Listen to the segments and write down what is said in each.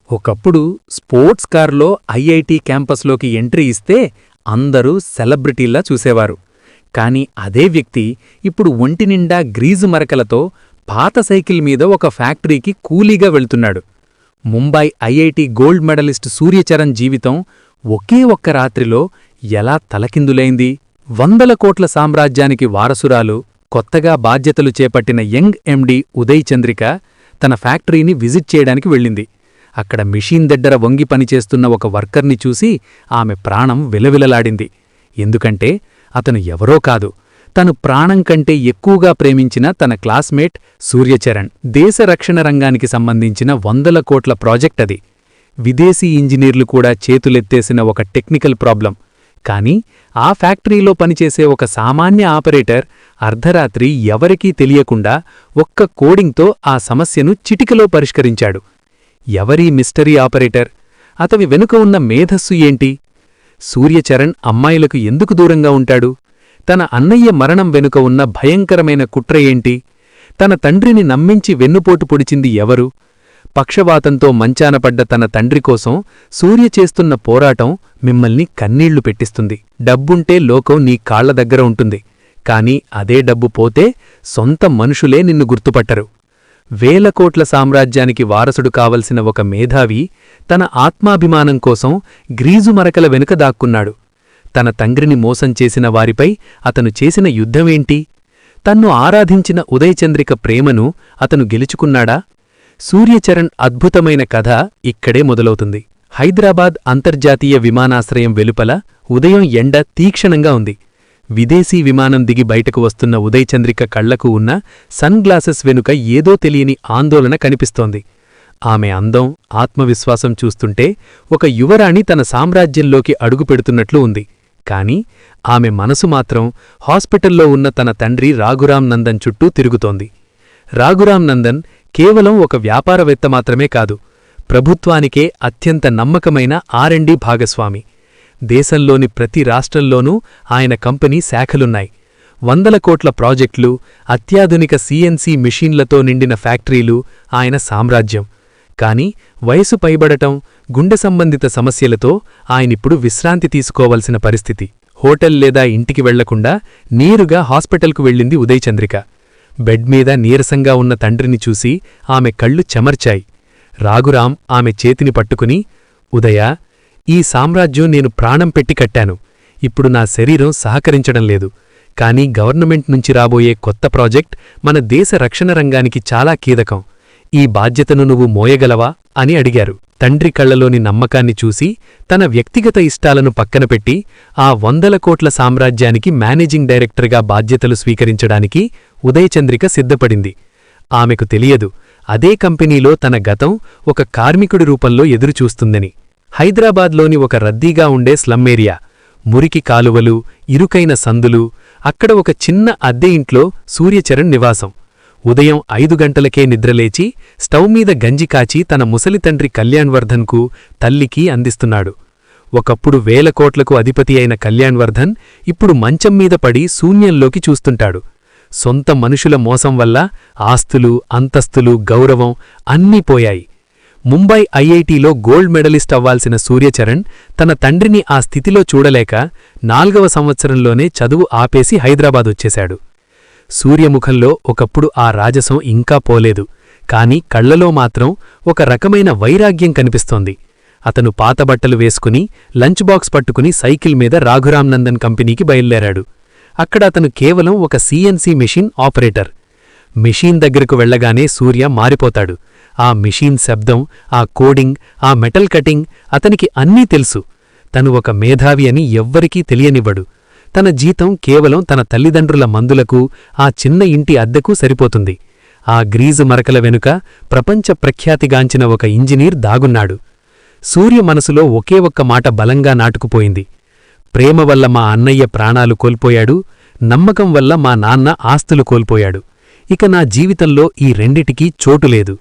ఒకప్పుడు స్పోర్ట్స్ కార్లో IIT క్యాంపస్లోకి entry ఇస్తే అందరూ సెలబ్రిటీల్లా చూసేవారు. కాని అదే వ్యక్తి ఇప్పుడు ఒంటినిండా గ్రీజు మరకలతో పాత సైకిల్ మీద ఒక ఫ్యాక్టరీకి కూలీగా వెళ్తున్నాడు. Mumbai IIT gold medalist Suryacharan జీవితం ఒకే ఒక్క రాత్రిలో ఎలా తలకిందులైంది? 100 కోట్ల సామ్రాజ్యానికి వారసురాలు, కొత్తగా బాధ్యతలు చేపట్టిన యంగ్ ఎండి ఉదయ్ చంద్రిక తన ఫ్యాక్టరీని విజిట్ చేయడానికి వెళ్ళింది. అక్కడ మిషీన్ దగ్గర వంగి పనిచేస్తున్న ఒక వర్కర్ని చూసి ఆమె ప్రాణం విలవిలలాడింది. ఎందుకంటే అతను ఎవరో కాదు, తను ప్రాణం కంటే ఎక్కువగా ప్రేమించిన తన క్లాస్మేట్ సూర్యచరణ్. దేశ రక్షణ రంగానికి సంబంధించిన 100 కోట్ల ప్రాజెక్ట్ అది. విదేశీ ఇంజనీర్లు కూడా చేతులెత్తేసిన ఒక టెక్నికల్ ప్రాబ్లం. కానీ ఆ ఫ్యాక్టరీలో పనిచేసే ఒక సామాన్య ఆపరేటర్ అర్ధరాత్రి ఎవరికీ తెలియకుండా ఒక్క కోడింగ్తో ఆ సమస్యను చిటికలో పరిష్కరించాడు. Every mystery operator? అతని వెనుక ఉన్న మేధస్సు ఏంటి? సూర్యచరణ్ అమ్మాయిలకు ఎందుకు దూరంగా ఉంటాడు? తన అన్నయ్య మరణం వెనుక ఉన్న భయంకరమైన కుట్ర ఏంటి? తన తండ్రిని నమ్మించి వెన్నుపోటు పొడిచింది ఎవరు? పక్షవాతంతో మంచానపడ్డ తన తండ్రి కోసం సూర్య చేస్తున్న పోరాటం మిమ్మల్ని కన్నీళ్లు పెట్టిస్తుంది. డబ్బుంటే లోకం నీ కాళ్ల దగ్గర ఉంటుంది, కాని అదే డబ్బు పోతే సొంత మనుషులే నిన్ను గుర్తుపట్టరు. 1000 కోట్ల సామ్రాజ్యానికి వారసుడు కావలసిన ఒక మేధావి తన ఆత్మాభిమానం కోసం గ్రీజు మరకల వెనుక దాక్కున్నాడు. తన తండ్రిని మోసం చేసిన వారిపై అతను చేసిన యుద్ధమేంటి? తన్ను ఆరాధించిన ఉదయచంద్రిక ప్రేమను అతను గెలుచుకున్నాడా? సూర్యచరణ్ అద్భుతమైన కథ ఇక్కడే మొదలవుతుంది. హైదరాబాద్ అంతర్జాతీయ విమానాశ్రయం వెలుపల ఉదయం ఎండ తీక్షణంగా ఉంది. విదేశీ విమానం దిగి బయటకు వస్తున్న ఉదయచంద్రిక కళ్లకు ఉన్న సన్ గ్లాసెస్ వెనుక ఏదో తెలియని ఆందోళన కనిపిస్తోంది. ఆమె అందం, ఆత్మవిశ్వాసం చూస్తుంటే ఒక యువరాణి తన సామ్రాజ్యంలోకి అడుగుపెడుతున్నట్లు ఉంది. కాని ఆమె మనసు మాత్రం హాస్పిటల్లో ఉన్న తన తండ్రి రాఘురాం నందన్ చుట్టూ తిరుగుతోంది. రాఘురాం నందన్ కేవలం ఒక వ్యాపారవేత్త మాత్రమే కాదు, ప్రభుత్వానికే అత్యంత నమ్మకమైన R&D భాగస్వామి. దేశంలోని ప్రతి రాష్ట్రంలోనూ ఆయన కంపెనీ శాఖలున్నాయి. 100 కోట్ల ప్రాజెక్టులు, అత్యాధునిక CNC మిషన్లతో నిండిన ఫ్యాక్టరీలు ఆయన సామ్రాజ్యం. కాని వయసు పైబడటం, గుండె సంబంధిత సమస్యలతో ఆయనిప్పుడు విశ్రాంతి తీసుకోవలసిన పరిస్థితి. హోటల్ లేదా ఇంటికి వెళ్లకుండా నేరుగా హాస్పిటల్కు వెళ్ళింది ఉదయచంద్రిక. బెడ్ మీద నీరసంగా ఉన్న తండ్రిని చూసి ఆమె కళ్ళు చెమర్చాయి. రాఘురాం ఆమె చేతిని పట్టుకుని, ఉదయా, ఈ సామ్రాజ్యం నేను ప్రాణం పెట్టి కట్టాను. ఇప్పుడు నా శరీరం సహకరించడం లేదు. కానీ గవర్నమెంట్ నుంచి రాబోయే కొత్త ప్రాజెక్ట్ మన దేశ రక్షణ రంగానికి చాలా కీలకం. ఈ బాధ్యతను నువ్వు మోయగలవా అని అడిగారు. తండ్రి కళ్లలోని నమ్మకాన్ని చూసి తన వ్యక్తిగత ఇష్టాలను పక్కనపెట్టి ఆ 100 కోట్ల సామ్రాజ్యానికి మేనేజింగ్ డైరెక్టర్గా బాధ్యతలు స్వీకరించడానికి ఉదయచంద్రిక సిద్ధపడింది. ఆమెకు తెలియదు, అదే కంపెనీలో తన గతం ఒక కార్మికుడి రూపంలో ఎదురుచూస్తుందని. హైదరాబాద్లోని ఒక రద్దీగా ఉండే స్లమ్ ఏరియా, మురికి కాలువలు, ఇరుకైన సందులు, అక్కడ ఒక చిన్న అద్దె ఇంట్లో సూర్యచరణ్ నివాసం. ఉదయం 5 గంటలకే నిద్రలేచి స్టవ్ మీద గంజి కాచి తన ముసలి తండ్రి కళ్యాణ్వర్ధన్కు, తల్లికి అందిస్తున్నాడు. ఒకప్పుడు 1000 కోట్లకు అధిపతి అయిన కళ్యాణ్వర్ధన్ ఇప్పుడు మంచం మీద పడి శూన్యంలోకి చూస్తుంటాడు. సొంత మనుషుల మోసం వల్ల ఆస్తులు, అంతస్తులు, గౌరవం అన్నీ పోయాయి. ముంబై ఐఐటిలో గోల్డ్ మెడలిస్ట్ అవ్వాల్సిన సూర్యచరణ్ తన తండ్రిని ఆ స్థితిలో చూడలేక 4వ సంవత్సరంలోనే చదువు ఆపేసి హైదరాబాదొచ్చేశాడు. సూర్యముఖంలో ఒకప్పుడు ఆ రాజసం ఇంకా పోలేదు, కాని కళ్లలో మాత్రం ఒక రకమైన వైరాగ్యం కనిపిస్తోంది. అతను పాతబట్టలు వేసుకుని లంచ్ బాక్స్ పట్టుకుని సైకిల్ మీద రాఘురాం నందన్ కంపెనీకి బయల్దేరాడు. అక్కడ అతను కేవలం ఒక CNC మెషిన్ ఆపరేటర్. మెషీన్ దగ్గరకు వెళ్లగానే సూర్య మారిపోతాడు. ఆ మెషీన్ శబ్దం, ఆ కోడింగ్, ఆ మెటల్ కటింగ్, అతనికి అన్నీ తెలుసు. తను ఒక మేధావి అని ఎవ్వరికీ తెలియనివ్వడు. తన జీతం కేవలం తన తల్లిదండ్రుల మందులకు, ఆ చిన్న ఇంటి అద్దెకు సరిపోతుంది. ఆ గ్రీజు మరకల వెనుక ప్రపంచ ప్రఖ్యాతిగాంచిన ఒక ఇంజనీర్ దాగున్నాడు. సూర్య మనసులో ఒకే ఒక్క మాట బలంగా నాటుకుపోయింది. ప్రేమ వల్ల మా అన్నయ్య ప్రాణాలు కోల్పోయాడు, నమ్మకం వల్ల మా నాన్న ఆస్తులు కోల్పోయాడు. ఇక నా జీవితంలో ఈ రెండిటికీ చోటులేదు.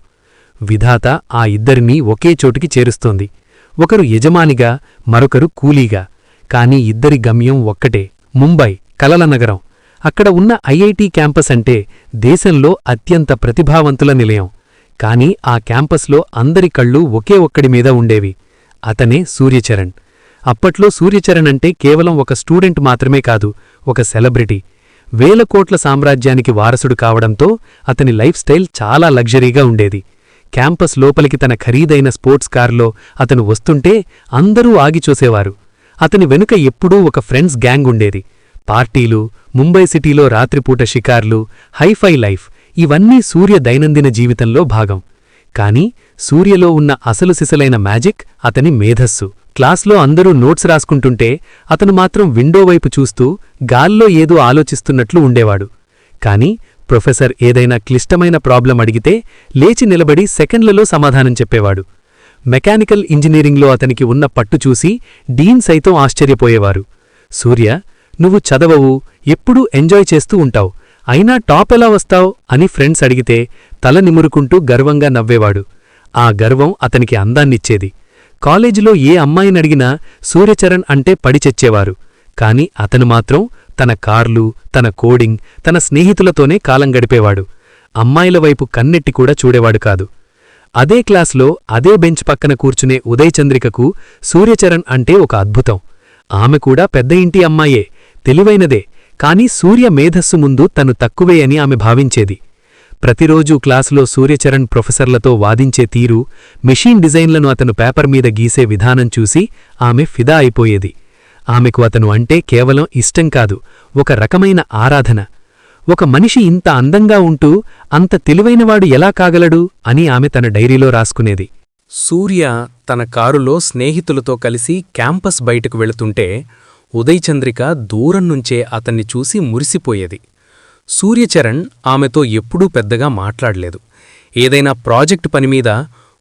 విధాత ఆ ఇద్దరినీ ఒకే చోటికి చేరుస్తోంది. ఒకరు యజమానిగా, మరొకరు కూలీగా. కాని ఇద్దరి గమ్యం ఒక్కటే, ముంబై, కలల నగరం. అక్కడ ఉన్న ఐఐటి క్యాంపస్ అంటే దేశంలో అత్యంత ప్రతిభావంతుల నిలయం. కాని ఆ క్యాంపస్లో అందరి కళ్ళు ఒకే ఒక్కడి మీద ఉండేవి. అతనే సూర్యచరణ్. అప్పట్లో సూర్యచరణ్ అంటే కేవలం ఒక స్టూడెంట్ మాత్రమే కాదు, ఒక సెలబ్రిటీ. వేల కోట్ల సామ్రాజ్యానికి వారసుడు కావడంతో అతని లైఫ్ స్టైల్ చాలా లగ్జరీగా ఉండేది. క్యాంపస్ లోపలికి తన ఖరీదైన స్పోర్ట్స్ కారులో అతను వస్తుంటే అందరూ ఆగిచూసేవారు. అతని వెనుక ఎప్పుడూ ఒక ఫ్రెండ్స్ గ్యాంగ్ ఉండేది. పార్టీలు, ముంబై సిటీలో రాత్రిపూట షికార్లు, హైఫై లైఫ్ ఇవన్నీ సూర్య దైనందిన జీవితంలో భాగం. కాని సూర్యలో ఉన్న అసలు సిసలైన మ్యాజిక్ అతని మేధస్సు. క్లాస్లో అందరూ నోట్స్ రాసుకుంటుంటే అతను మాత్రం విండో వైపు చూస్తూ గాల్లో ఏదో ఆలోచిస్తున్నట్లు ఉండేవాడు. కాని ప్రొఫెసర్ ఏదైనా క్లిష్టమైన ప్రాబ్లం అడిగితే లేచి నిలబడి సెకండ్లలో సమాధానం చెప్పేవాడు. మెకానికల్ ఇంజనీరింగ్లో అతనికి ఉన్న పట్టు చూసి డీన్ సైతం ఆశ్చర్యపోయేవారు. సూర్య, నువ్వు చదవవు, ఎప్పుడూ ఎంజాయ్ చేస్తూ ఉంటావు, అయినా టాప్ ఎలా వస్తావ్ అని ఫ్రెండ్స్ అడిగితే తల నిమురుకుంటూ గర్వంగా నవ్వేవాడు. ఆ గర్వం అతనికి అందాన్నిచ్చేది. కాలేజీలో ఏ అమ్మాయినడిగినా సూర్యచరణ్ అంటే పడిచెచ్చేవారు. కాని అతను మాత్రం తన కార్లు, తన కోడింగ్, తన స్నేహితులతోనే కాలం గడిపేవాడు. అమ్మాయిల వైపు కన్నెట్టి కూడా చూడేవాడు కాదు. అదే క్లాస్లో అదే బెంచ్ పక్కన కూర్చునే ఉదయ్ చంద్రికకు సూర్యచరణ్ అంటే ఒక అద్భుతం. ఆమె కూడా పెద్ద ఇంటి అమ్మాయే, తెలివైనదే. కాని సూర్య మేధస్సు ముందు తను తక్కువే అని ఆమె భావించేది. ప్రతిరోజూ క్లాసులో సూర్యచరణ్ ప్రొఫెసర్లతో వాదించే తీరు, మెషీన్ డిజైన్లను అతను పేపర్ మీద గీసే విధానం చూసి ఆమె ఫిదా అయిపోయేది. ఆమెకు అతను అంటే కేవలం ఇష్టం కాదు, ఒక రకమైన ఆరాధన. ఒక మనిషి ఇంత అందంగా ఉంటూ అంత తెలివైనవాడు ఎలా కాగలడు అని ఆమె తన డైరీలో రాసుకునేది. సూర్య తన కారులో స్నేహితులతో కలిసి క్యాంపస్ బయటకు వెళుతుంటే ఉదయ్ చంద్రిక దూరం నుంచే అతన్ని చూసి మురిసిపోయేది. సూర్యచరణ్ ఆమెతో ఎప్పుడూ పెద్దగా మాట్లాడలేదు. ఏదైనా ప్రాజెక్టు పనిమీద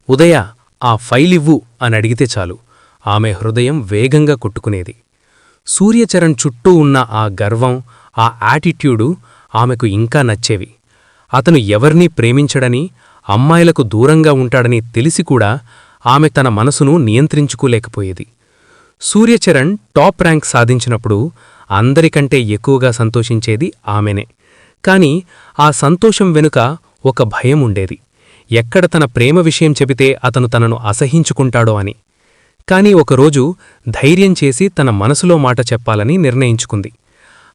ఉదయ ఆ ఫైలివ్వు అని అడిగితే చాలు, ఆమె హృదయం వేగంగా కొట్టుకునేది. సూర్యచరణ్ చుట్టూ ఉన్న ఆ గర్వం, ఆ యాటిట్యూడు ఆమెకు ఇంకా నచ్చేవి. అతను ఎవర్నీ ప్రేమించడని, అమ్మాయిలకు దూరంగా ఉంటాడని తెలిసికూడా ఆమె తన మనసును నియంత్రించుకోలేకపోయేది. సూర్యచరణ్ టాప్ ర్యాంక్ సాధించినప్పుడు అందరికంటే ఎక్కువగా సంతోషించేది ఆమెనే. కాని ఆ సంతోషం వెనుక ఒక భయం ఉండేది. ఎక్కడ తన ప్రేమ విషయం చెబితే అతను తనను అసహించుకుంటాడో అని. కాని ఒకరోజు ధైర్యం చేసి తన మనసులో మాట చెప్పాలని నిర్ణయించుకుంది.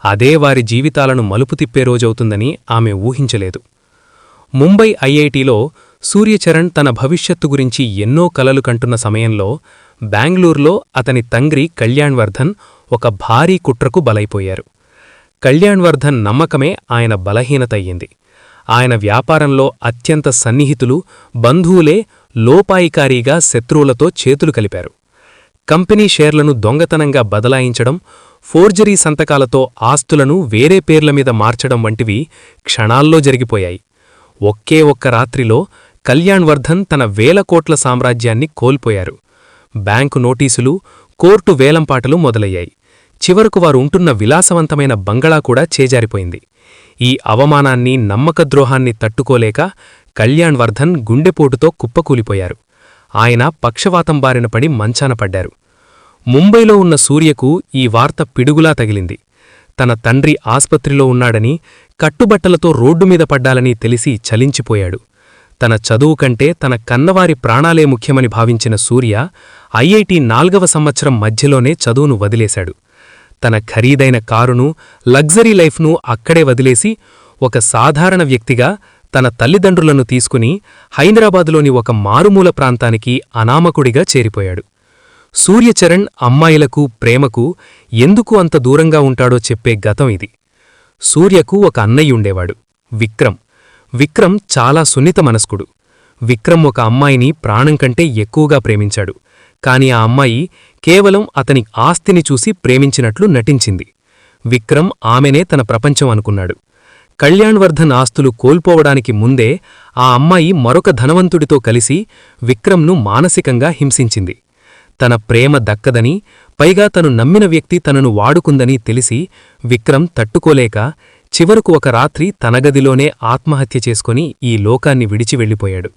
అదే వారి జీవితాలను మలుపు తిప్పే రోజవుతుందని ఆమె ఊహించలేదు. ముంబై ఐఐటిలో సూర్యచరణ్ తన భవిష్యత్తు గురించి ఎన్నో కలలు కంటున్న సమయంలో బెంగళూరులో అతని తండ్రి కళ్యాణ్వర్ధన్ ఒక భారీ కుట్రకు బలైపోయారు. కళ్యాణ్వర్ధన్ నమ్మకమే ఆయన బలహీనతయ్యింది. ఆయన వ్యాపారంలో అత్యంత సన్నిహితులు, బంధువులే లోపాయికారీగా శత్రువులతో చేతులు కలిపారు. కంపెనీ షేర్లను దొంగతనంగా బదలాయించడం, ఫోర్జరీ సంతకాలతో ఆస్తులను వేరే పేర్లమీద మార్చడం వంటివి క్షణాల్లో జరిగిపోయాయి. ఒకే ఒక్క రాత్రిలో కళ్యాణ్వర్ధన్ తన వేల కోట్ల సామ్రాజ్యాన్ని కోల్పోయారు. బ్యాంకు నోటీసులు, కోర్టు వేలంపాటలు మొదలయ్యాయి. చివరకు వారు ఉంటున్న విలాసవంతమైన బంగళా కూడా చేజారిపోయింది. ఈ అవమానాన్ని, నమ్మకద్రోహాన్ని తట్టుకోలేక కళ్యాణ్వర్ధన్ గుండెపోటుతో కుప్పకూలిపోయారు. ఆయన పక్షవాతం బారిన పడి మంచాన పడ్డారు. ముంబైలో ఉన్న సూర్యకు ఈ వార్త పిడుగులా తగిలింది. తన తండ్రి ఆస్పత్రిలో ఉన్నాడని, కట్టుబట్టలతో రోడ్డుమీద పడ్డాలని తెలిసి చలించిపోయాడు. తన చదువు కంటే తన కన్నవారి ప్రాణాలే ముఖ్యమని భావించిన సూర్య ఐఐటి 4వ సంవత్సరం మధ్యలోనే చదువును వదిలేశాడు. తన ఖరీదైన కారును, లగ్జరీ లైఫ్ను అక్కడే వదిలేసి ఒక సాధారణ వ్యక్తిగా తన తల్లిదండ్రులను తీసుకుని హైదరాబాదులోని ఒక మారుమూల ప్రాంతానికి అనామకుడిగా చేరిపోయాడు. సూర్యచరణ్ అమ్మాయిలకు, ప్రేమకు ఎందుకు అంత దూరంగా ఉంటాడో చెప్పే గతం ఇది. సూర్యకు ఒక అన్నయ్యుండేవాడు, విక్రమ్. విక్రమ్ చాలా సున్నిత మనస్కుడు. విక్రమ్ ఒక అమ్మాయిని ప్రాణం కంటే ఎక్కువగా ప్రేమించాడు. కాని ఆ అమ్మాయి కేవలం అతని ఆస్తిని చూసి ప్రేమించినట్లు నటించింది. విక్రమ్ ఆమెనే తన ప్రపంచం అనుకున్నాడు. కళ్యాణ్వర్ధన్ ఆస్తులు కోల్పోవడానికి ముందే ఆ అమ్మాయి మరొక ధనవంతుడితో కలిసి విక్రమ్ను మానసికంగా హింసించింది. తన ప్రేమ దక్కదని, పైగా తను నమ్మిన వ్యక్తి తనను వాడుకుందని తెలిసి విక్రమ్ తట్టుకోలేక చివరకు ఒక రాత్రి తన గదిలోనే ఆత్మహత్య చేసుకుని ఈ లోకాన్ని విడిచి వెళ్ళిపోయాడు.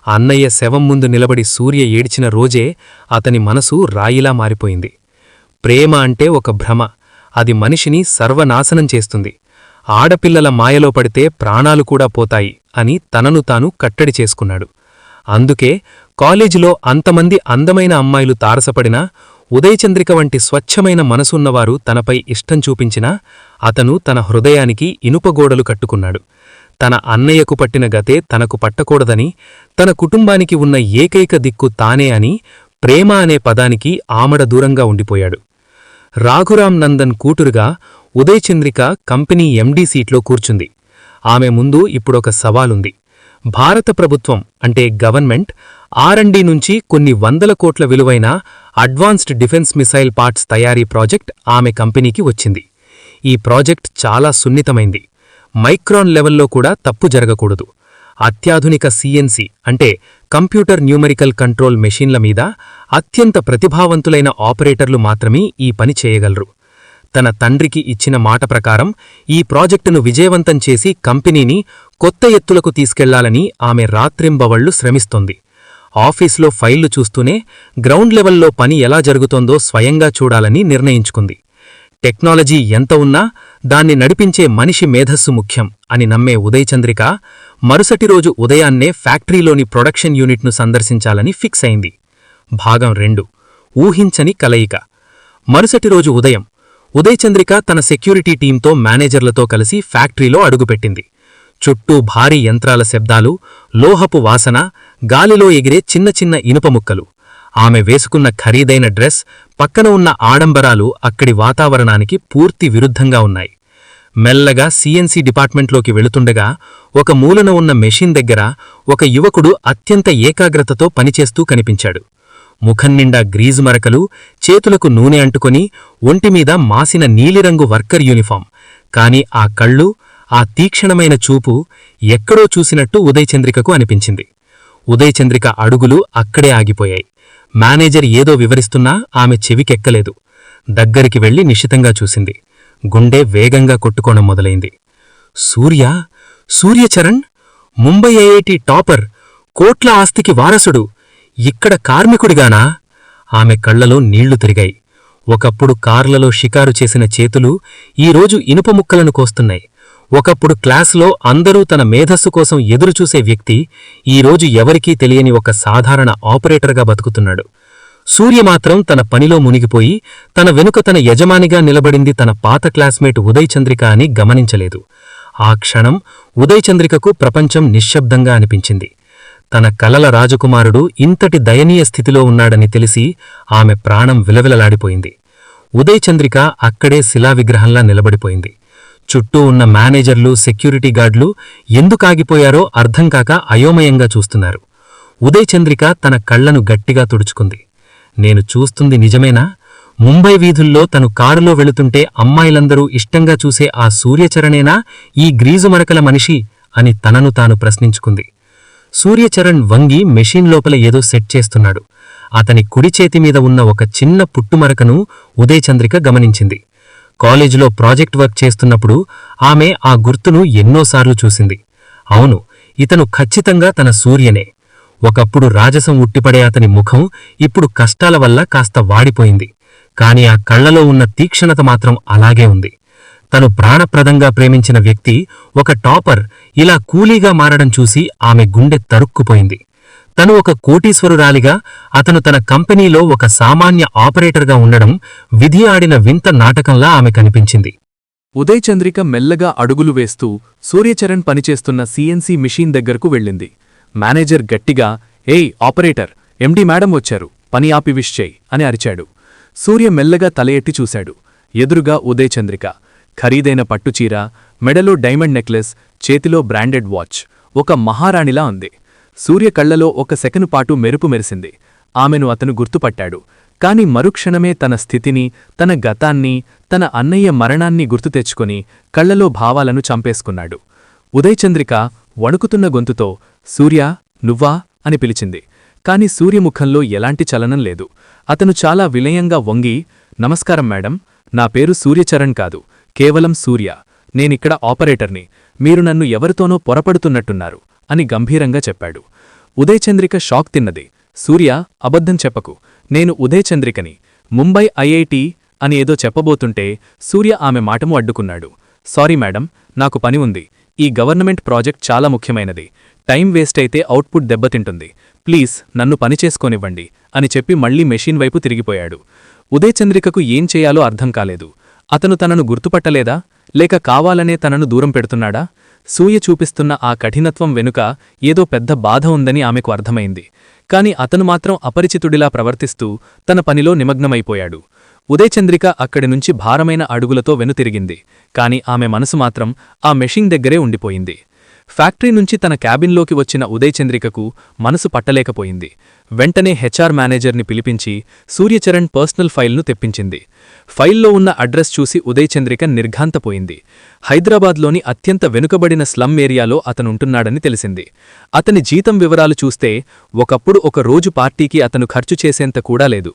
అన్నయ్య శవం ముందు నిలబడి సూర్య ఏడ్చిన రోజే అతని మనసు రాయిలా మారిపోయింది. ప్రేమ అంటే ఒక భ్రమ, అది మనిషిని సర్వనాశనం చేస్తుంది. ఆడపిల్లల మాయలో పడితే ప్రాణాలు కూడా పోతాయి అని తనను తాను కట్టడి చేసుకున్నాడు. అందుకే కాలేజీలో అంతమంది అందమైన అమ్మాయిలు తారసపడినా, ఉదయచంద్రిక వంటి స్వచ్ఛమైన మనసున్నవారు తనపై ఇష్టం చూపించినా అతను తన హృదయానికి ఇనుపగోడలు కట్టుకున్నాడు. తన అన్నయ్యకు పట్టిన గతే తనకు పట్టకూడదని, తన కుటుంబానికి ఉన్న ఏకైక దిక్కు తానే అని ప్రేమ అనే పదానికి ఆమడ దూరంగా ఉండిపోయాడు. రాఘురాం నందన్ కూతురుగా ఉదయచంద్రిక కంపెనీ ఎండీ సీట్లో కూర్చుంది. ఆమె ముందు ఇప్పుడొక సవాలుంది. భారత ప్రభుత్వం అంటే గవర్నమెంట్ R&D నుంచి కొన్ని 100 కోట్ల విలువైన అడ్వాన్స్డ్ డిఫెన్స్ మిసైల్ పార్ట్స్ తయారీ ప్రాజెక్ట్ ఆమె కంపెనీకి వచ్చింది. ఈ ప్రాజెక్ట్ చాలా సున్నితమైంది. మైక్రాన్ లెవెల్లో కూడా తప్పు జరగకూడదు. అత్యాధునిక CNC అంటే కంప్యూటర్ న్యూమరికల్ కంట్రోల్ మెషీన్ల మీద అత్యంత ప్రతిభావంతులైన ఆపరేటర్లు మాత్రమే ఈ పని చేయగలరు. తన తండ్రికి ఇచ్చిన మాట ప్రకారం ఈ ప్రాజెక్టును విజయవంతం చేసి కంపెనీని కొత్త ఎత్తులకు తీసుకెళ్లాలని ఆమె రాత్రింబవళ్లు శ్రమిస్తోంది. ఆఫీస్లో ఫైళ్లు చూస్తూనే గ్రౌండ్ లెవెల్లో పని ఎలా జరుగుతోందో స్వయంగా చూడాలని నిర్ణయించుకుంది. టెక్నాలజీ ఎంత ఉన్నా దాన్ని నడిపించే మనిషి మేధస్సు ముఖ్యం అని నమ్మే ఉదయచంద్రిక మరుసటి రోజు ఉదయాన్నే ఫ్యాక్టరీలోని ప్రొడక్షన్ యూనిట్ను సందర్శించాలని ఫిక్స్ అయింది. భాగం 2. ఊహించని కలయిక. మరుసటి రోజు ఉదయం ఉదయచంద్రిక తన సెక్యూరిటీ టీంతో మేనేజర్లతో కలిసి ఫ్యాక్టరీలో అడుగుపెట్టింది. చుట్టూ భారీ యంత్రాల శబ్దాలు, లోహపు వాసన, గాలిలో ఎగిరే చిన్న చిన్న ఇనుప ముక్కలు. ఆమె వేసుకున్న ఖరీదైన డ్రెస్, పక్కన ఉన్న ఆడంబరాలు అక్కడి వాతావరణానికి పూర్తి విరుద్ధంగా ఉన్నాయి. మెల్లగా CNC డిపార్ట్మెంట్లోకి వెళుతుండగా ఒక మూలన ఉన్న మెషిన్ దగ్గర ఒక యువకుడు అత్యంత ఏకాగ్రతతో పనిచేస్తూ కనిపించాడు. ముఖం నిండా గ్రీజు మరకలు, చేతులకు నూనె అంటుకొని, ఒంటిమీద మాసిన నీలిరంగు వర్కర్ యూనిఫామ్. కాని ఆ కళ్ళు, ఆ తీక్షణమైన చూపు ఎక్కడో చూసినట్టు ఉదయచంద్రికకు అనిపించింది. ఉదయచంద్రిక అడుగులు అక్కడే ఆగిపోయాయి. మేనేజర్ ఏదో వివరిస్తున్నా ఆమె చెవికెక్కలేదు. దగ్గరికి వెళ్లి నిశితంగా చూసింది. గుండె వేగంగా కొట్టుకోవడం మొదలైంది. సూర్యచరణ్, ముంబై IIT టాపర్, కోట్ల ఆస్తికి వారసుడు, ఇక్కడ కార్మికుడిగానా? ఆమె కళ్లలో నీళ్లు తిరిగాయి. ఒకప్పుడు కార్లలో షికారు చేసిన చేతులు ఈరోజు ఇనుప ముక్కలను కోస్తున్నాయి. ఒకప్పుడు క్లాసులో అందరూ తన మేధస్సు కోసం ఎదురుచూసే వ్యక్తి ఈరోజు ఎవరికీ తెలియని ఒక సాధారణ ఆపరేటర్గా బతుకుతున్నాడు. సూర్య మాత్రం తన పనిలో మునిగిపోయి తన వెనుక తన యజమానిగా నిలబడింది తన పాత క్లాస్మేట్ ఉదయచంద్రిక అని గమనించలేదు. ఆ క్షణం ఉదయచంద్రికకు ప్రపంచం నిశ్శబ్దంగా అనిపించింది. తన కలల రాజకుమారుడు ఇంతటి దయనీయ స్థితిలో ఉన్నాడని తెలిసి ఆమె ప్రాణం విలవిలలాడిపోయింది. ఉదయచంద్రిక అక్కడే శిలావిగ్రహంలా నిలబడిపోయింది. చుట్టూ ఉన్న మేనేజర్లు, సెక్యూరిటీ గార్డులు ఎందుకాగిపోయారో అర్థంకాక అయోమయంగా చూస్తున్నారు. ఉదయచంద్రిక తన కళ్లను గట్టిగా తుడుచుకుంది. నేను చూస్తుంది నిజమేనా? ముంబై వీధుల్లో తను కారులో వెళుతుంటే అమ్మాయిలందరూ ఇష్టంగా చూసే ఆ సూర్యచరణేనా ఈ గ్రీజు మరకల మనిషి అని తనను తాను ప్రశ్నించుకుంది. సూర్యచరణ్ వంగి మెషీన్ లోపల ఏదో సెట్ చేస్తున్నాడు. అతని కుడి చేతిమీద ఉన్న ఒక చిన్న పుట్టుమరకను ఉదయచంద్రిక గమనించింది. కాలేజీలో ప్రాజెక్ట్ వర్క్ చేస్తున్నప్పుడు ఆమె ఆ గుర్తును ఎన్నోసార్లు చూసింది. అవును, ఇతను ఖచ్చితంగా తన సూర్యనే. ఒకప్పుడు రాజసం ఉట్టిపడే అతని ముఖం ఇప్పుడు కష్టాల వల్ల కాస్త వాడిపోయింది. కాని ఆ కళ్లలో ఉన్న తీక్షణత మాత్రం అలాగే ఉంది. తను ప్రాణప్రదంగా ప్రేమించిన వ్యక్తి, ఒక టాపర్, ఇలా కూలీగా మారడం చూసి ఆమె గుండె తరుక్కుపోయింది. తను ఒక కోటీశ్వరురాలిగా, అతను తన కంపెనీలో ఒక సామాన్య ఆపరేటర్గా ఉండడం విధి ఆడిన వింత నాటకంలా ఆమె కనిపించింది. ఉదయచంద్రిక మెల్లగా అడుగులు వేస్తూ సూర్యచరణ్ పనిచేస్తున్న CNC మిషీన్ దగ్గరకు వెళ్ళింది. మేనేజర్ గట్టిగా, ఏయ్ ఆపరేటర్, MD మేడం వచ్చారు, పని ఆపి విష్ చేయి అని అరిచాడు. సూర్య మెల్లగా తల ఎత్తి చూశాడు. ఎదురుగా ఉదయచంద్రిక, ఖరీదైన పట్టుచీర, మెడలో డైమండ్ నెక్లెస్, చేతిలో బ్రాండెడ్ వాచ్, ఒక మహారాణిలా ఉంది. సూర్య కళ్లలో ఒక సెకను పాటు మెరుపు మెరిసింది. ఆమెను అతను గుర్తుపట్టాడు. కాని మరుక్షణమే తన స్థితిని, తన గతాన్ని, తన అన్నయ్య మరణాన్ని గుర్తు తెచ్చుకొని కళ్లలో భావాలను చంపేసుకున్నాడు. ఉదయచంద్రిక వణుకుతున్న గొంతుతో, సూర్యా, నువ్వా అని పిలిచింది. కాని సూర్యముఖంలో ఎలాంటి చలనం లేదు. అతను చాలా వినయంగా వంగి, నమస్కారం మేడం, నా పేరు సూర్యచరణ్ కాదు, కేవలం సూర్య. నేనిక్కడ ఆపరేటర్ని. మీరు నన్ను ఎవరితోనో పొరపడుతున్నట్టున్నారు అని గంభీరంగా చెప్పాడు. ఉదయచంద్రిక షాక్ తిన్నది. సూర్య, అబద్ధం చెప్పకు, నేను ఉదయచంద్రికని, ముంబై IIT అని ఏదో చెప్పబోతుంటే సూర్య ఆమె మాటము అడ్డుకున్నాడు. సారీ మేడం, నాకు పని ఉంది, ఈ గవర్నమెంట్ ప్రాజెక్ట్ చాలా ముఖ్యమైనది. టైం వేస్ట్ అయితే అవుట్పుట్ దెబ్బతింటుంది. ప్లీజ్ నన్ను పనిచేసుకోనివ్వండి అని చెప్పి మళ్లీ మెషిన్ వైపు తిరిగిపోయాడు. ఉదయచంద్రికకు ఏం చేయాలో అర్థం కాలేదు. అతను తనను గుర్తుపట్టలేదా, లేక కావాలనే తనను దూరం పెడుతున్నాడా? సూయ చూపిస్తున్న ఆ కఠినత్వం వెనుక ఏదో పెద్ద బాధ ఉందని ఆమెకు అర్థమైంది. కాని అతను మాత్రం అపరిచితుడిలా ప్రవర్తిస్తూ తన పనిలో నిమగ్నమైపోయాడు. ఉదయచంద్రిక అక్కడి నుంచి భారమైన అడుగులతో వెనుతిరిగింది. కాని ఆమె మనసు మాత్రం ఆ మెషిన్ దగ్గరే ఉండిపోయింది. ఫ్యాక్టరీ నుంచి తన క్యాబిన్లోకి వచ్చిన ఉదయచంద్రికకు మనసు పట్టలేకపోయింది. వెంటనే హెచ్ఆర్ మేనేజర్ని పిలిపించి సూర్యచరణ్ పర్సనల్ ఫైల్ను తెప్పించింది. ఫైల్లో ఉన్న అడ్రస్ చూసి ఉదయచంద్రిక నిర్ఘాంతపోయింది. హైదరాబాద్లోని అత్యంత వెనుకబడిన స్లమ్ ఏరియాలో అతనుంటున్నాడని తెలిసింది. అతని జీతం వివరాలు చూస్తే ఒకప్పుడు ఒక రోజు పార్టీకి అతను ఖర్చు చేసేంత కూడా లేదు.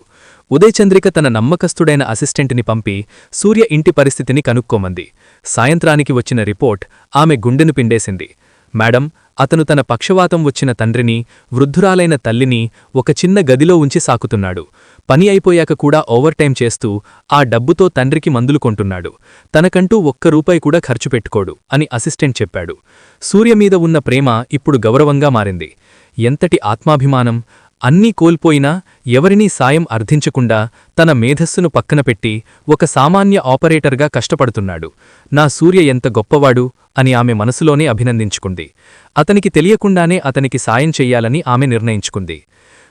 ఉదయచంద్రిక తన నమ్మకస్తుడైన అసిస్టెంట్ని పంపి సూర్య ఇంటి పరిస్థితిని కనుక్కోమంది. సాయంత్రానికి వచ్చిన రిపోర్ట్ ఆమె గుండెను పిండేసింది. మేడం, అతను తన పక్షవాతం వచ్చిన తండ్రిని, వృద్ధురాలైన తల్లిని ఒక చిన్న గదిలో ఉంచి సాకుతున్నాడు. పని అయిపోయాక కూడా ఓవర్టైం చేస్తూ ఆ డబ్బుతో తండ్రికి మందులు కొంటున్నాడు. తనకంటూ ₹1 కూడా ఖర్చు పెట్టుకోడు అని అసిస్టెంట్ చెప్పాడు. సూర్య మీద ఉన్న ప్రేమ ఇప్పుడు గౌరవంగా మారింది. ఎంతటి ఆత్మాభిమానం! అన్నీ కోల్పోయినా ఎవరినీ సాయం అర్థించకుండా తన మేధస్సును పక్కనపెట్టి ఒక సామాన్య ఆపరేటర్గా కష్టపడుతున్నాడు. నా సూర్య ఎంత గొప్పవాడు అని ఆమె మనసులోనే అభినందించుకుంది. అతనికి తెలియకుండానే అతనికి సాయం చెయ్యాలని ఆమె నిర్ణయించుకుంది.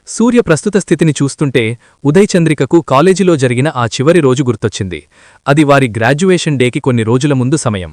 సూర్య ప్రస్తుత స్థితిని చూస్తుంటే ఉదయచంద్రికకు కాలేజీలో జరిగిన ఆ చివరి రోజు గుర్తొచ్చింది. అది వారి గ్రాడ్యుయేషన్ డేకి కొన్ని రోజుల ముందు సమయం.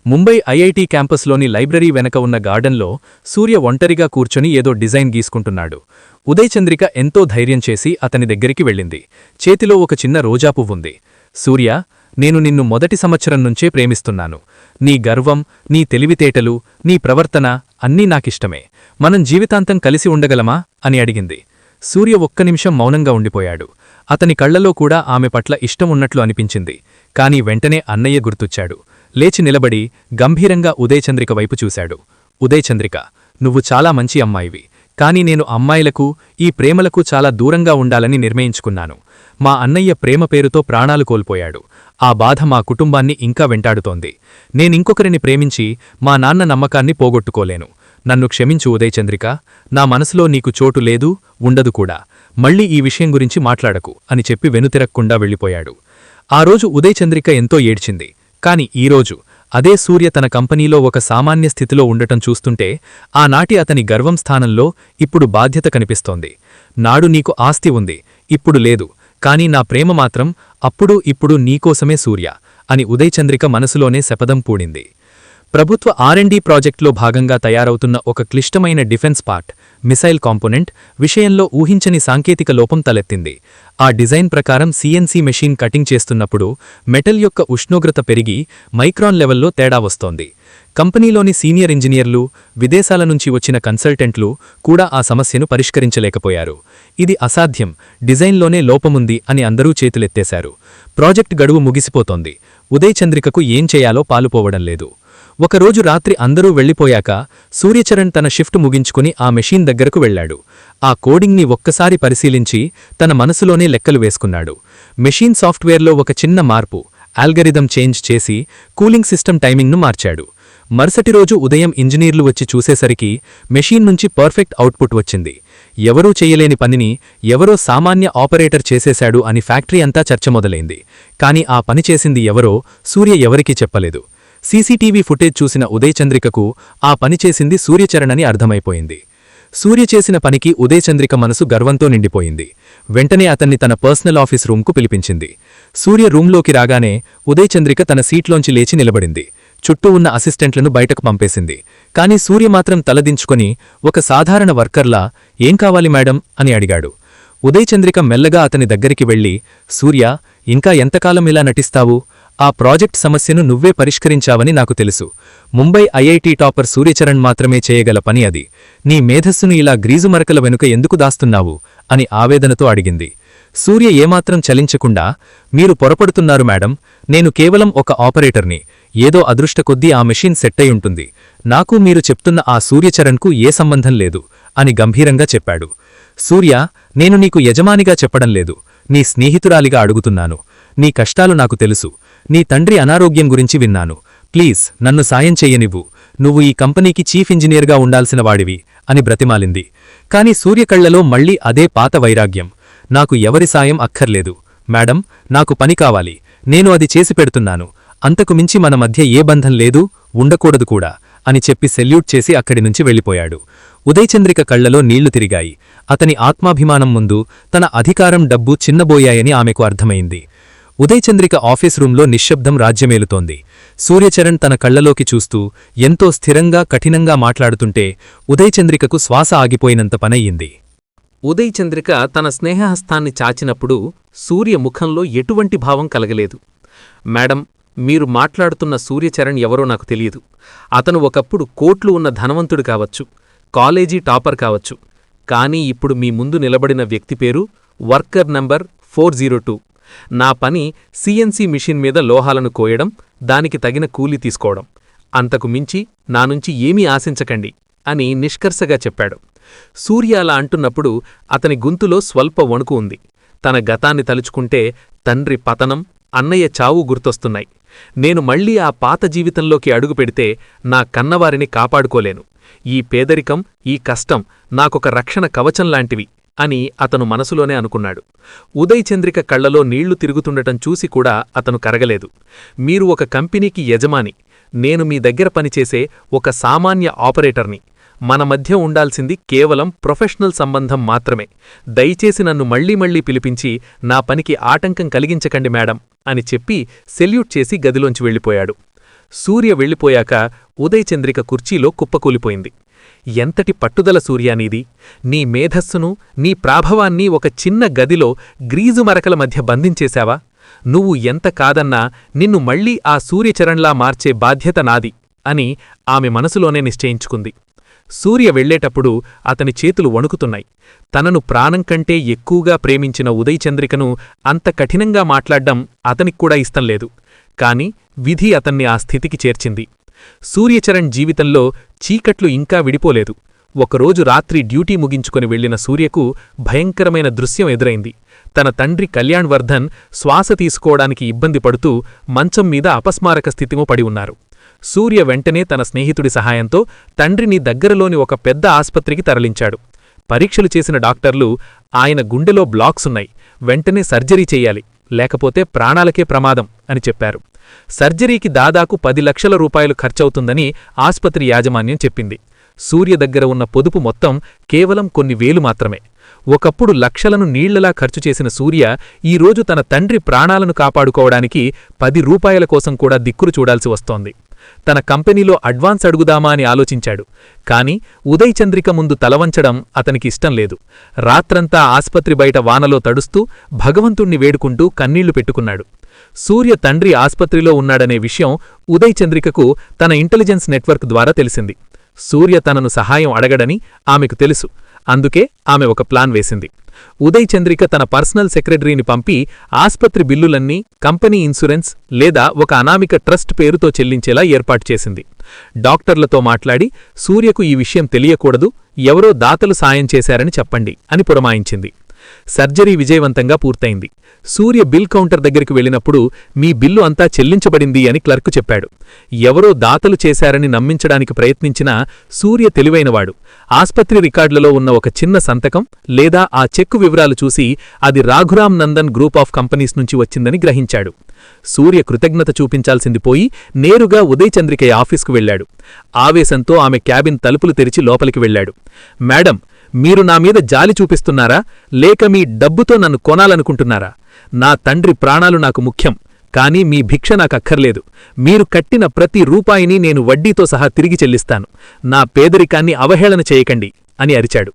ముంబై ఐఐటి క్యాంపస్లోని లైబ్రరీ వెనక ఉన్న గార్డెన్లో సూర్య ఒంటరిగా కూర్చొని ఏదో డిజైన్ గీసుకుంటున్నాడు. ఉదయచంద్రిక ఎంతో ధైర్యం చేసి అతని దగ్గరికి వెళ్ళింది. చేతిలో ఒక చిన్న రోజా పువ్వుంది. సూర్య, నేను నిన్ను మొదటి సంవత్సరం నుంచే ప్రేమిస్తున్నాను. నీ గర్వం, నీ తెలివితేటలు, నీ ప్రవర్తన అన్నీ నాకిష్టమే. మనం జీవితాంతం కలిసి ఉండగలమా అని అడిగింది. సూర్య ఒక్క నిమిషం మౌనంగా ఉండిపోయాడు. అతని కళ్లలో కూడా ఆమె పట్ల ఇష్టం ఉన్నట్లు అనిపించింది. కాని వెంటనే అన్నయ్య గుర్తొచ్చాడు. లేచి నిలబడి గంభీరంగా ఉదయచంద్రిక వైపు చూశాడు. ఉదయచంద్రిక, నువ్వు చాలా మంచి అమ్మాయివి. కాని నేను అమ్మాయిలకు, ఈ ప్రేమలకు చాలా దూరంగా ఉండాలని నిర్ణయించుకున్నాను. మా అన్నయ్య ప్రేమ పేరుతో ప్రాణాలు కోల్పోయాడు. ఆ బాధ మా కుటుంబాన్ని ఇంకా వెంటాడుతోంది. నేనింకొకరిని ప్రేమించి మా నాన్న నమ్మకాన్ని పోగొట్టుకోలేను. నన్ను క్షమించు ఉదయచంద్రిక. నా మనసులో నీకు చోటు లేదు, ఉండదు కూడా. మళ్ళీ ఈ విషయం గురించి మాట్లాడకు అని చెప్పి వెనుతిరక్కుండా వెళ్ళిపోయాడు. ఆ రోజు ఉదయచంద్రిక ఎంతో ఏడ్చింది. కాని ఈరోజు అదే సూర్య తన కంపెనీలో ఒక సామాన్య స్థితిలో ఉండటం చూస్తుంటే ఆనాటి అతని గర్వం స్థానంలో ఇప్పుడు బాధ్యత కనిపిస్తోంది. నాడు నీకు ఆస్తి ఉంది, ఇప్పుడు లేదు. కాని నా ప్రేమ మాత్రం అప్పుడు ఇప్పుడు నీకోసమే సూర్య అని ఉదయచంద్రిక మనసులోనే శపథం పూడింది. ప్రభుత్వ R&D ప్రాజెక్టులో భాగంగా తయారవుతున్న ఒక క్లిష్టమైన డిఫెన్స్ పార్ట్, మిసైల్ కాంపోనెంట్ విషయంలో ఊహించని సాంకేతిక లోపం తలెత్తింది. ఆ డిజైన్ ప్రకారం CNC మెషీన్ కటింగ్ చేస్తున్నప్పుడు మెటల్ యొక్క ఉష్ణోగ్రత పెరిగి మైక్రాన్ లెవెల్లో తేడా వస్తోంది. కంపెనీలోని సీనియర్ ఇంజనీర్లు, విదేశాల నుంచి వచ్చిన కన్సల్టెంట్లు కూడా ఆ సమస్యను పరిష్కరించలేకపోయారు. ఇది అసాధ్యం, డిజైన్లోనే లోపముంది అని అందరూ చేతులెత్తేశారు. ప్రాజెక్ట్ గడువు ముగిసిపోతోంది. ఉదయచంద్రికకు ఏం చేయాలో పాలుపోవడం లేదు. ఒకరోజు రాత్రి అందరూ వెళ్లిపోయాక సూర్యచరణ్ తన షిఫ్ట్ ముగించుకుని ఆ మెషీన్ దగ్గరకు వెళ్లాడు. ఆ కోడింగ్ని ఒక్కసారి పరిశీలించి తన మనసులోనే లెక్కలు వేసుకున్నాడు. మెషీన్ సాఫ్ట్వేర్లో ఒక చిన్న మార్పు, ఆల్గరిథం చేంజ్ చేసి కూలింగ్ సిస్టమ్ టైమింగ్ను మార్చాడు. మరుసటి రోజు ఉదయం ఇంజనీర్లు వచ్చి చూసేసరికి మెషీన్ నుంచి పర్ఫెక్ట్ అవుట్పుట్ వచ్చింది. ఎవరూ చెయ్యలేని పనిని ఎవరో సామాన్య ఆపరేటర్ చేసేశాడు అని ఫ్యాక్టరీ అంతా చర్చ మొదలైంది. కాని ఆ పని చేసింది ఎవరో సూర్య ఎవరికీ చెప్పలేదు. సీసీటీవీ ఫుటేజ్ చూసిన ఉదయచంద్రికకు ఆ పని చేసింది సూర్యచరణ్ అని అర్థమైపోయింది. సూర్య చేసిన పనికి ఉదయచంద్రిక మనసు గర్వంతో నిండిపోయింది. వెంటనే అతన్ని తన పర్సనల్ ఆఫీస్ రూమ్కు పిలిపించింది. సూర్య రూంలోకి రాగానే ఉదయచంద్రిక తన సీట్లోంచి లేచి నిలబడింది. చుట్టూ ఉన్న అసిస్టెంట్లను బయటకు పంపేసింది. కాని సూర్య మాత్రం తలదించుకొని ఒక సాధారణ వర్కర్లా ఏం కావాలి మేడం అని అడిగాడు. ఉదయచంద్రిక మెల్లగా అతని దగ్గరికి వెళ్లి, సూర్య, ఇంకా ఎంతకాలం ఇలా నటిస్తావు? ఆ ప్రాజెక్ట్ సమస్యను నువ్వే పరిష్కరించావని నాకు తెలుసు. ముంబై ఐఐటి టాపర్ సూర్యచరణ్ మాత్రమే చేయగల పని అది. నీ మేధస్సును ఇలా గ్రీజుమరకల వెనుక ఎందుకు దాస్తున్నావు అని ఆవేదనతో అడిగింది. సూర్య ఏమాత్రం చలించకుండా, మీరు పొరపడుతున్నారు మేడం, నేను కేవలం ఒక ఆపరేటర్ని. ఏదో అదృష్ట కొద్దీ ఆ మెషిన్ సెట్ అయి ఉంటుంది. నాకు మీరు చెప్తున్న ఆ సూర్యచరణ్కు ఏ సంబంధం లేదు అని గంభీరంగా చెప్పాడు. సూర్య, నేను నీకు యజమానిగా చెప్పడం లేదు, నీ స్నేహితురాలిగా అడుగుతున్నాను. నీ కష్టాలు నాకు తెలుసు. నీ తండ్రి అనారోగ్యం గురించి విన్నాను. ప్లీజ్ నన్ను సాయం చెయ్యనివ్వు. నువ్వు ఈ కంపెనీకి చీఫ్ ఇంజనీర్గా ఉండాల్సిన వాడివి అని బ్రతిమాలింది. కాని సూర్య కళ్లలో మళ్లీ అదే పాత వైరాగ్యం. నాకు ఎవరి సాయం అక్కర్లేదు మేడం, నాకు పని కావాలి, నేను అది చేసి పెడుతున్నాను, అంతకు మించి మన మధ్య ఏ బంధం లేదు, ఉండకూడదు కూడా అని చెప్పి సెల్యూట్ చేసి అక్కడి నుంచి వెళ్ళిపోయాడు. ఉదయచంద్రిక కళ్లలో నీళ్లు తిరిగాయి. అతని ఆత్మాభిమానం ముందు తన అధికారం, డబ్బు చిన్నబోయాయని ఆమెకు అర్థమైంది. ఉదయచంద్రిక ఆఫీస్ రూంలో నిశ్శబ్దం రాజ్యమేలుతోంది. సూర్యచరణ్ తన కళ్లలోకి చూస్తూ ఎంతో స్థిరంగా, కఠినంగా మాట్లాడుతుంటే ఉదయచంద్రికకు శ్వాస ఆగిపోయినంత పనయ్యింది. ఉదయచంద్రిక తన స్నేహహస్తాన్ని చాచినప్పుడు సూర్య ముఖంలో ఎటువంటి భావం కలగలేదు. మేడం, మీరు మాట్లాడుతున్న సూర్యచరణ్ ఎవరో నాకు తెలియదు. అతను ఒకప్పుడు కోట్లు ఉన్న ధనవంతుడు కావచ్చు, కాలేజీ టాపర్ కావచ్చు. కానీ ఇప్పుడు మీ ముందు నిలబడిన వ్యక్తి పేరు వర్కర్ నంబర్ 402. నా పని సిఎన్సి మిషన్ మీద లోహాలను కోయడం, దానికి తగిన కూలీ తీసుకోవడం. అంతకు మించి నా నుంచి ఏమీ ఆశించకండి అని నిష్కర్షగా చెప్పాడు. సూర్య అలా అంటున్నప్పుడు అతని గొంతులో స్వల్ప వణుకు ఉంది. తన గతాన్ని తలుచుకుంటే తండ్రి పతనం, అన్నయ్య చావు గుర్తొస్తున్నాయి. నేను మళ్లీ ఆ పాత జీవితంలోకి అడుగుపెడితే నా కన్నవారిని కాపాడుకోలేను. ఈ పేదరికం, ఈ కష్టం నాకొక రక్షణ కవచంలాంటివి అని అతను మనసులోనే అనుకున్నాడు. ఉదయచంద్రిక కళ్లలో నీళ్లు తిరుగుతుండటం చూసి కూడా అతను కరగలేదు. మీరు ఒక కంపెనీకి యజమాని, నేను మీ దగ్గర పనిచేసే ఒక సామాన్య ఆపరేటర్ని. మన మధ్య ఉండాల్సింది కేవలం ప్రొఫెషనల్ సంబంధం మాత్రమే. దయచేసి నన్ను మళ్లీ పిలిపించి నా పనికి ఆటంకం కలిగించకండి మేడం అని చెప్పి సెల్యూట్ చేసి గదిలోంచి వెళ్ళిపోయాడు. సూర్య వెళ్ళిపోయాక ఉదయచంద్రిక కుర్చీలో కుప్పకూలిపోయింది. ఎంతటి పట్టుదల సూర్యానీది! నీ మేధస్సును, నీ ప్రాభవాన్ని ఒక చిన్న గదిలో గ్రీజు మరకల మధ్య బంధించేశావా? నువ్వు ఎంత కాదన్నా నిన్ను మళ్లీ ఆ సూర్యచరణ్లా మార్చే బాధ్యత నాది అని ఆమె మనసులోనే నిశ్చయించుకుంది. సూర్య వెళ్లేటప్పుడు అతని చేతులు వణుకుతున్నాయి. తనను ప్రాణం కంటే ఎక్కువగా ప్రేమించిన ఉదయచంద్రికను అంత కఠినంగా మాట్లాడ్డం అతనిక్కూడా ఇష్టంలేదు. కాని విధి అతన్ని ఆ స్థితికి చేర్చింది. సూర్యచరణ్ జీవితంలో చీకట్లు ఇంకా విడిపోలేదు. ఒకరోజు రాత్రి డ్యూటీ ముగించుకొని వెళ్లిన సూర్యకు భయంకరమైన దృశ్యం ఎదురైంది. తన తండ్రి కళ్యాణ్ వర్ధన్ శ్వాస తీసుకోవడానికి ఇబ్బంది పడుతూ మంచం మీద అపస్మారక స్థితిలో పడి ఉన్నారు. సూర్య వెంటనే తన స్నేహితుడి సహాయంతో తండ్రిని దగ్గరలోని ఒక పెద్ద ఆస్పత్రికి తరలించాడు. పరీక్షలు చేసిన డాక్టర్లు ఆయన గుండెలో బ్లాక్సున్నాయి, వెంటనే సర్జరీ చెయ్యాలి, లేకపోతే ప్రాణాలకే ప్రమాదం అని చెప్పారు. సర్జరీకి దాదాపు 10 లక్షల రూపాయలు ఖర్చవుతుందని ఆస్పత్రి యాజమాన్యం చెప్పింది. సూర్య దగ్గర ఉన్న పొదుపు మొత్తం కేవలం కొన్ని వేలు మాత్రమే. ఒకప్పుడు లక్షలను నీళ్లలా ఖర్చు చేసిన సూర్య ఈరోజు తన తండ్రి ప్రాణాలను కాపాడుకోవడానికి 10 రూపాయల కోసం కూడా దిక్కులు చూడాల్సి వస్తోంది. తన కంపెనీలో అడ్వాన్స్ అడుగుదామా అని ఆలోచించాడు. కాని ఉదయచంద్రిక ముందు తలవంచడం అతనికి ఇష్టం లేదు. రాత్రంతా ఆస్పత్రి బయట వానలో తడుస్తూ భగవంతుణ్ణి వేడుకుంటూ కన్నీళ్లు పెట్టుకున్నాడు. సూర్య తండ్రి ఆస్పత్రిలో ఉన్నాడనే విషయం ఉదయచంద్రికకు తన ఇంటెలిజెన్స్ నెట్వర్క్ ద్వారా తెలిసింది. సూర్య తనను సహాయం అడగడని ఆమెకు తెలుసు. అందుకే ఆమె ఒక ప్లాన్ వేసింది. ఉదయచంద్రిక తన పర్సనల్ సెక్రటరీని పంపి ఆస్పత్రి బిల్లులన్నీ కంపెనీ ఇన్సూరెన్స్ లేదా ఒక అనామిక ట్రస్ట్ పేరుతో చెల్లించేలా ఏర్పాటు చేసింది. డాక్టర్లతో మాట్లాడి సూర్యకు ఈ విషయం తెలియకూడదు, ఎవరో దాతలు సాయం చేశారని చెప్పండి అని పురమాయించింది. సర్జరీ విజయవంతంగా పూర్తయింది. సూర్య బిల్ కౌంటర్ దగ్గరికి వెళ్ళినప్పుడు మీ బిల్లు అంతా చెల్లించబడింది అని క్లర్కు చెప్పాడు. ఎవరో దాతలు చేశారని నమ్మించడానికి ప్రయత్నించినా సూర్య తెలివైనవాడు. ఆస్పత్రి రికార్డులలో ఉన్న ఒక చిన్న సంతకం లేదా ఆ చెక్కు వివరాలు చూసి అది రాఘురామ్ నందన్ గ్రూప్ ఆఫ్ కంపెనీస్ నుంచి వచ్చిందని గ్రహించాడు. సూర్య కృతజ్ఞత చూపించాల్సింది పోయి నేరుగా ఉదయచంద్రిక ఆఫీస్కు వెళ్లాడు. ఆవేశంతో ఆమె క్యాబిన్ తలుపులు తెరిచి లోపలికి వెళ్లాడు. మేడం, మీరు నా మీద జాలి చూపిస్తున్నారా, లేక మీ డబ్బుతో నన్ను కొనాలనుకుంటున్నారా? నా తండ్రి ప్రాణాలు నాకు ముఖ్యం, కానీ మీ భిక్ష నాకక్కర్లేదు. మీరు కట్టిన ప్రతి రూపాయిని నేను వడ్డీతో సహా తిరిగి చెల్లిస్తాను. నా పేదరికాన్ని అవహేళన చేయకండి అని అరిచాడు.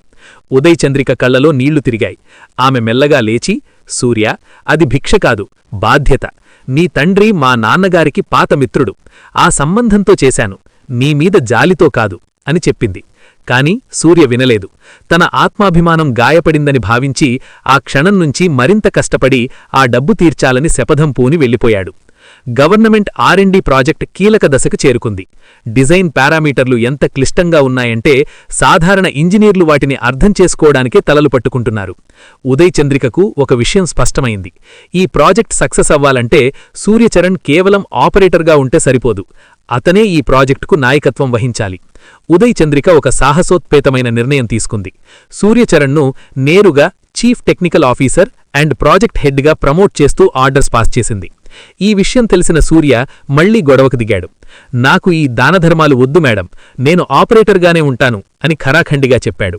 ఉదయచంద్రిక కళ్లలో నీళ్లు తిరిగాయి. ఆమె మెల్లగా లేచి, సూర్య, అది భిక్ష కాదు, బాధ్యత. నీ తండ్రి మా నాన్నగారికి పాత మిత్రుడు. ఆ సంబంధంతో చేశాను, నీమీద జాలితో కాదు అని చెప్పింది. కాని సూర్య వినలేదు. తన ఆత్మాభిమానం గాయపడిందని భావించి ఆ క్షణం నుంచి మరింత కష్టపడి ఆ డబ్బు తీర్చాలని శపథం పూని వెళ్ళిపోయాడు. గవర్నమెంట్ R&D ప్రాజెక్ట్ కీలక దశకు చేరుకుంది. డిజైన్ పారామీటర్లు ఎంత క్లిష్టంగా ఉన్నాయంటే సాధారణ ఇంజనీర్లు వాటిని అర్థం చేసుకోవడానికే తలలు పట్టుకుంటున్నారు. ఉదయచంద్రికకు ఒక విషయం స్పష్టమైంది. ఈ ప్రాజెక్ట్ సక్సెస్ అవ్వాలంటే సూర్యచరణ్ కేవలం ఆపరేటర్గా ఉంటే సరిపోదు. అతనే ఈ ప్రాజెక్టుకు నాయకత్వం వహించాలి. ఉదయ్ చంద్రిక ఒక సాహసోత్పేతమైన నిర్ణయం తీసుకుంది. సూర్యచరణ్ను నేరుగా chief technical officer and project హెడ్గా ప్రమోట్ చేస్తూ ఆర్డర్స్ పాస్ చేసింది. ఈ విషయం తెలిసిన సూర్య మళ్లీ గొడవకు దిగాడు. నాకు ఈ దానధర్మాలు వద్దు మేడం, నేను ఆపరేటర్గానే ఉంటాను అని ఖరాఖండిగా చెప్పాడు.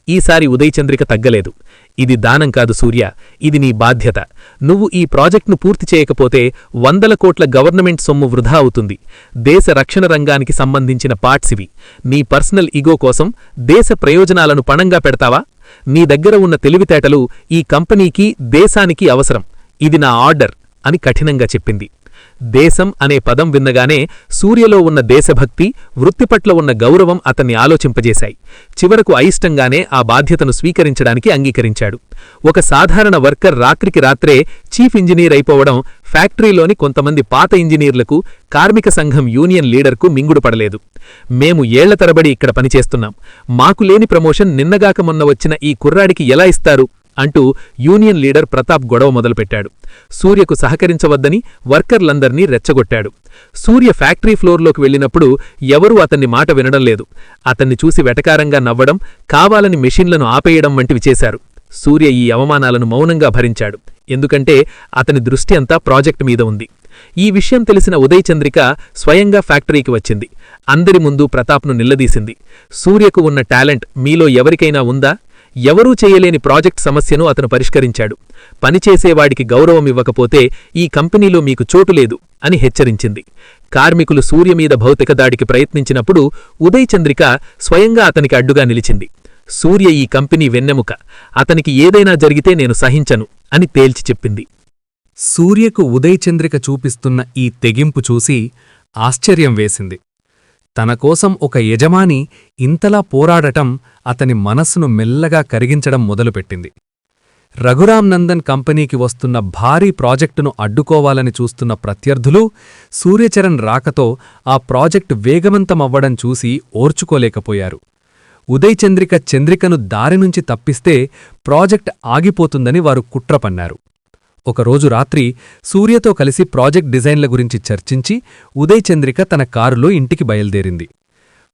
ఈసారి ఉదయ్ చంద్రిక తగ్గలేదు. ఇది దానం కాదు సూర్య, ఇది నీ బాధ్యత. నువ్వు ఈ ప్రాజెక్టును పూర్తి చేయకపోతే 100 కోట్ల గవర్నమెంట్ సొమ్ము వృధా అవుతుంది. దేశ రక్షణ రంగానికి సంబంధించిన పార్ట్స్ ఇవి. నీ పర్సనల్ ఇగో కోసం దేశ ప్రయోజనాలను పణంగా పెడతావా? నీ దగ్గర ఉన్న తెలివితేటలు ఈ కంపెనీకి, దేశానికి అవసరం. ఇది నా ఆర్డర్ అని కఠినంగా చెప్పింది. దేశం అనే పదం విన్నగానే సూర్యలో ఉన్న దేశభక్తి, వృత్తిపట్ల ఉన్న గౌరవం అతన్ని ఆలోచింపజేశాయి. చివరకు అయిష్టంగానే ఆ బాధ్యతను స్వీకరించడానికి అంగీకరించాడు. ఒక సాధారణ వర్కర్ రాత్రికి రాత్రే చీఫ్ ఇంజనీర్ అయిపోవడం ఫ్యాక్టరీలోని కొంతమంది పాత ఇంజనీర్లకు, కార్మిక సంఘం యూనియన్ లీడర్కు మింగుడుపడలేదు. మేము ఏళ్ల తరబడి ఇక్కడ పనిచేస్తున్నాం, మాకు లేని ప్రమోషన్ నిన్నగాక మొన్న వచ్చిన ఈ కుర్రాడికి ఎలా ఇస్తారు అంటూ యూనియన్ లీడర్ ప్రతాప్ గొడవ మొదలుపెట్టాడు. సూర్యకు సహకరించవద్దని వర్కర్లందర్నీ రెచ్చగొట్టాడు. సూర్య ఫ్యాక్టరీ ఫ్లోర్లోకి వెళ్లినప్పుడు ఎవరూ అతన్ని మాట వినడం లేదు. అతన్ని చూసి వెటకారంగా నవ్వడం, కావాలని మెషిన్లను ఆపేయడం వంటివి చేశారు. సూర్య ఈ అవమానాలను మౌనంగా భరించాడు. ఎందుకంటే అతని దృష్టి అంతా ప్రాజెక్టు మీద ఉంది. ఈ విషయం తెలిసిన ఉదయ్ చంద్రిక స్వయంగా ఫ్యాక్టరీకి వచ్చింది. అందరి ముందు ప్రతాప్ను నిల్లదీసింది. సూర్యకు ఉన్న టాలెంట్ మీలో ఎవరికైనా ఉందా? ఎవరూ చేయలేని ప్రాజెక్ట్ సమస్యను అతను పరిష్కరించాడు. పనిచేసేవాడికి గౌరవం ఇవ్వకపోతే ఈ కంపెనీలో మీకు చోటులేదు అని హెచ్చరించింది. కార్మికులు సూర్యమీద భౌతిక దాడికి ప్రయత్నించినప్పుడు ఉదయ్ చంద్రిక స్వయంగా అతనికి అడ్డుగా నిలిచింది. సూర్య ఈ కంపెనీ వెన్నెముక, అతనికి ఏదైనా జరిగితే నేను సహించను అని తేల్చి చెప్పింది. సూర్యకు ఉదయ్ చంద్రిక చూపిస్తున్న ఈ తెగింపు చూసి ఆశ్చర్యం వేసింది. తనకోసం ఒక యజమాని ఇంతలా పోరాడటం అతని మనస్సును మెల్లగా కరిగించడం మొదలుపెట్టింది. రఘురామ్ నందన్ కంపెనీకి వస్తున్న భారీ ప్రాజెక్టును అడ్డుకోవాలని చూస్తున్న ప్రత్యర్థులు సూర్యచరణ్ రాకతో ఆ ప్రాజెక్టు వేగవంతమవ్వడం చూసి ఓర్చుకోలేకపోయారు. ఉదయ్ చంద్రికను దారినుంచి తప్పిస్తే ప్రాజెక్ట్ ఆగిపోతుందని వారు కుట్రపన్నారు. ఒకరోజు రాత్రి సూర్యతో కలిసి ప్రాజెక్ట్ డిజైన్ల గురించి చర్చించి ఉదయ్ చంద్రిక తన కారులో ఇంటికి బయల్దేరింది.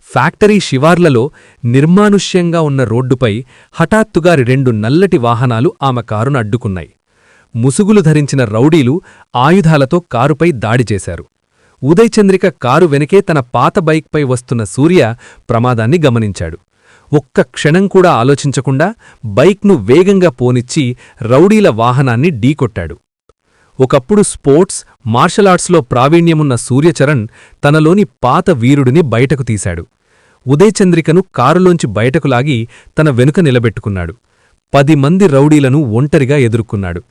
ఫ్యాక్టరీ శివార్లలో నిర్మానుష్యంగా ఉన్న రోడ్డుపై హఠాత్తుగా 2 నల్లటి వాహనాలు ఆమె కారును అడ్డుకున్నాయి. ముసుగులు ధరించిన రౌడీలు ఆయుధాలతో కారుపై దాడి చేశారు. ఉదయ్ చంద్రిక కారు వెనకే తన పాత బైక్పై వస్తున్న సూర్య ప్రమాదాన్ని గమనించాడు. ఒక్క క్షణం కూడా ఆలోచించకుండా బైక్ను వేగంగా పోనిచ్చి రౌడీల వాహనాన్ని ఢీకొట్టాడు. ఒకప్పుడు స్పోర్ట్స్, మార్షల్ ఆర్ట్స్లో ప్రావీణ్యమున్న సూర్యచరణ్ తనలోని పాత వీరుడిని బయటకు తీశాడు. ఉదయ్ చంద్రికను కారులోంచి బయటకు లాగి తన వెనుక నిలబెట్టుకున్నాడు. 10 మంది రౌడీలను ఒంటరిగా ఎదుర్కొన్నాడు.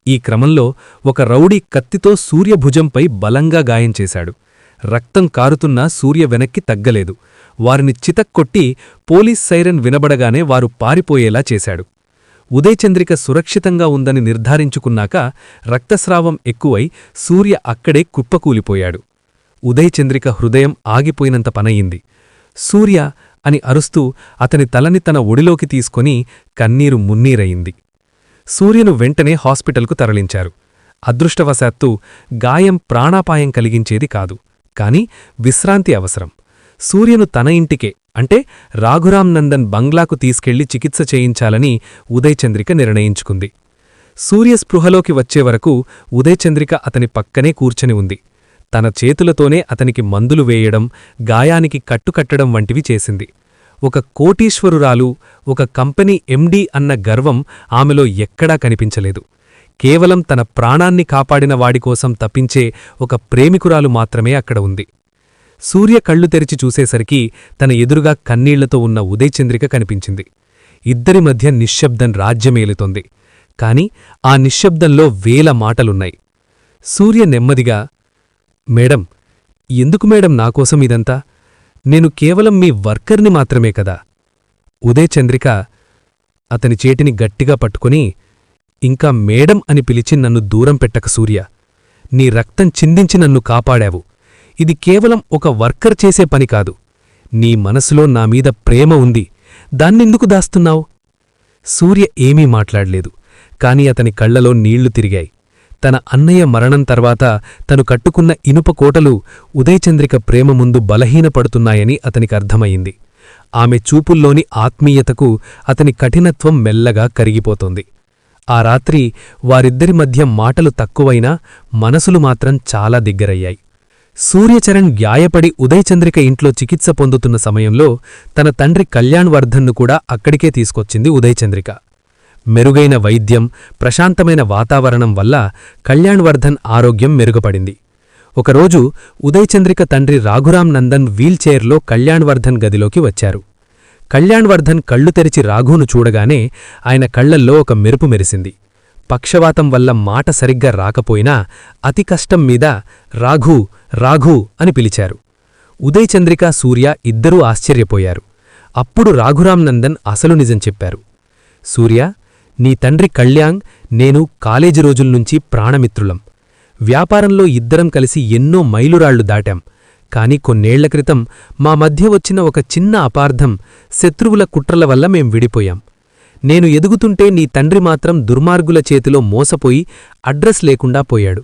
ఈ క్రమంలో ఒక రౌడీ కత్తితో సూర్యభుజంపై బలంగా గాయం చేశాడు. రక్తం కారుతున్నా సూర్య వెనక్కి తగ్గలేదు. వారిని చితక్కొట్టి పోలీస్ సైరన్ వినబడగానే వారు పారిపోయేలా చేశాడు. ఉదయ్ చంద్రిక సురక్షితంగా ఉందని నిర్ధారించుకున్నాక రక్తస్రావం ఎక్కువై సూర్య అక్కడే కుప్పకూలిపోయాడు. ఉదయ్ చంద్రిక హృదయం ఆగిపోయినంత పనయింది. సూర్య అని అరుస్తూ అతని తలని తన ఒడిలోకి తీసుకొని కన్నీరు మున్నీరయింది. సూర్యను వెంటనే హాస్పిటల్కు తరలించారు. అదృష్టవశాత్తు గాయం ప్రాణాపాయం కలిగించేది కాదు, కాని విశ్రాంతి అవసరం. సూర్యను తన ఇంటికే, అంటే రాఘురామ్ నందన్ బంగ్లాకు తీసుకెళ్లి చికిత్స చేయించాలని ఉదయ్ చంద్రిక నిర్ణయించుకుంది. సూర్య స్పృహలోకి వచ్చేవరకు ఉదయ్ చంద్రిక అతని పక్కనే కూర్చొని ఉంది. తన చేతులతోనే అతనికి మందులు వేయడం, గాయానికి కట్టుకట్టడం వంటివి చేసింది. ఒక కోటీశ్వరురాలు, ఒక కంపెనీ ఎండీ అన్న గర్వం ఆమెలో ఎక్కడా కనిపించలేదు. కేవలం తన ప్రాణాన్ని కాపాడిన వాడికోసం తప్పించే ఒక ప్రేమికురాలు మాత్రమే అక్కడ ఉంది. సూర్య కళ్ళు తెరిచి చూసేసరికి తన ఎదురుగా కన్నీళ్లతో ఉన్న ఉదయ్ చంద్రిక కనిపించింది. ఇద్దరి మధ్య నిశ్శబ్దం రాజ్యమేలుతోంది. కాని ఆ నిశ్శబ్దంలో వేల మాటలున్నాయి. సూర్య నెమ్మదిగా, మేడం, ఎందుకు మేడం నాకోసం ఇదంతా? నేను కేవలం మీ వర్కర్ని మాత్రమే కదా. ఉదయ్ చంద్రిక అతని చేతిని గట్టిగా పట్టుకుని, ఇంకా మేడం అని పిలిచి నన్ను దూరం పెట్టక సూర్య. నీ రక్తం చిందించి నన్ను కాపాడావు. ఇది కేవలం ఒక వర్కర్ చేసే పని కాదు. నీ మనసులో నామీద ప్రేమ ఉంది, దాన్నెందుకు దాస్తున్నావు? సూర్య ఏమీ మాట్లాడలేదు. కాని అతని కళ్లలో నీళ్లు తిరిగాయి. తన అన్నయ్య మరణం తర్వాత తను కట్టుకున్న ఇనుప కోటలు ఉదయచంద్రిక ప్రేమ ముందు బలహీనపడుతున్నాయని అతనికి అర్థమయింది. ఆమె చూపుల్లోని ఆత్మీయతకు అతని కఠినత్వం మెల్లగా కరిగిపోతోంది. ఆ రాత్రి వారిద్దరి మధ్య మాటలు తక్కువైనా మనసులు మాత్రం చాలా దగ్గరయ్యాయి. సూర్యచరణ్ గాయపడి ఉదయచంద్రిక ఇంట్లో చికిత్స పొందుతున్న సమయంలో తన తండ్రి కళ్యాణ్ వర్ధన్ను కూడా అక్కడికే తీసుకొచ్చింది ఉదయచంద్రిక. మెరుగైన వైద్యం, ప్రశాంతమైన వాతావరణం వల్ల కళ్యాణ్ వర్ధన్ ఆరోగ్యం మెరుగుపడింది. ఒకరోజు ఉదయచంద్రిక తండ్రి రాఘురాం నందన్ వీల్చైర్లో కళ్యాణ్ వర్ధన్ గదిలోకి వచ్చారు. కళ్యాణ్ వర్ధన్ కళ్ళు తెరిచి రాఘును చూడగానే ఆయన కళ్లల్లో ఒక మెరుపు మెరిసింది. పక్షవాతం వల్ల మాట సరిగ్గా రాకపోయినా అతి కష్టం మీద రాఘూ రాఘూ అని పిలిచారు. ఉదయచంద్రిక, సూర్య ఇద్దరూ ఆశ్చర్యపోయారు. అప్పుడు రాఘురాం నందన్ అసలు నిజం చెప్పారు. సూర్య, నీ తండ్రి కళ్యాణ్, నేను కాలేజీ రోజుల్నుంచి ప్రాణమిత్రులం. వ్యాపారంలో ఇద్దరం కలిసి ఎన్నో మైలురాళ్లు దాటాం. కాని కొన్నేళ్ల క్రితం మా మధ్య వచ్చిన ఒక చిన్న అపార్థం, శత్రువుల కుట్రల వల్ల మేం విడిపోయాం. నేను ఎదుగుతుంటే నీ తండ్రి మాత్రం దుర్మార్గుల చేతిలో మోసపోయి అడ్రస్ లేకుండా పోయాడు.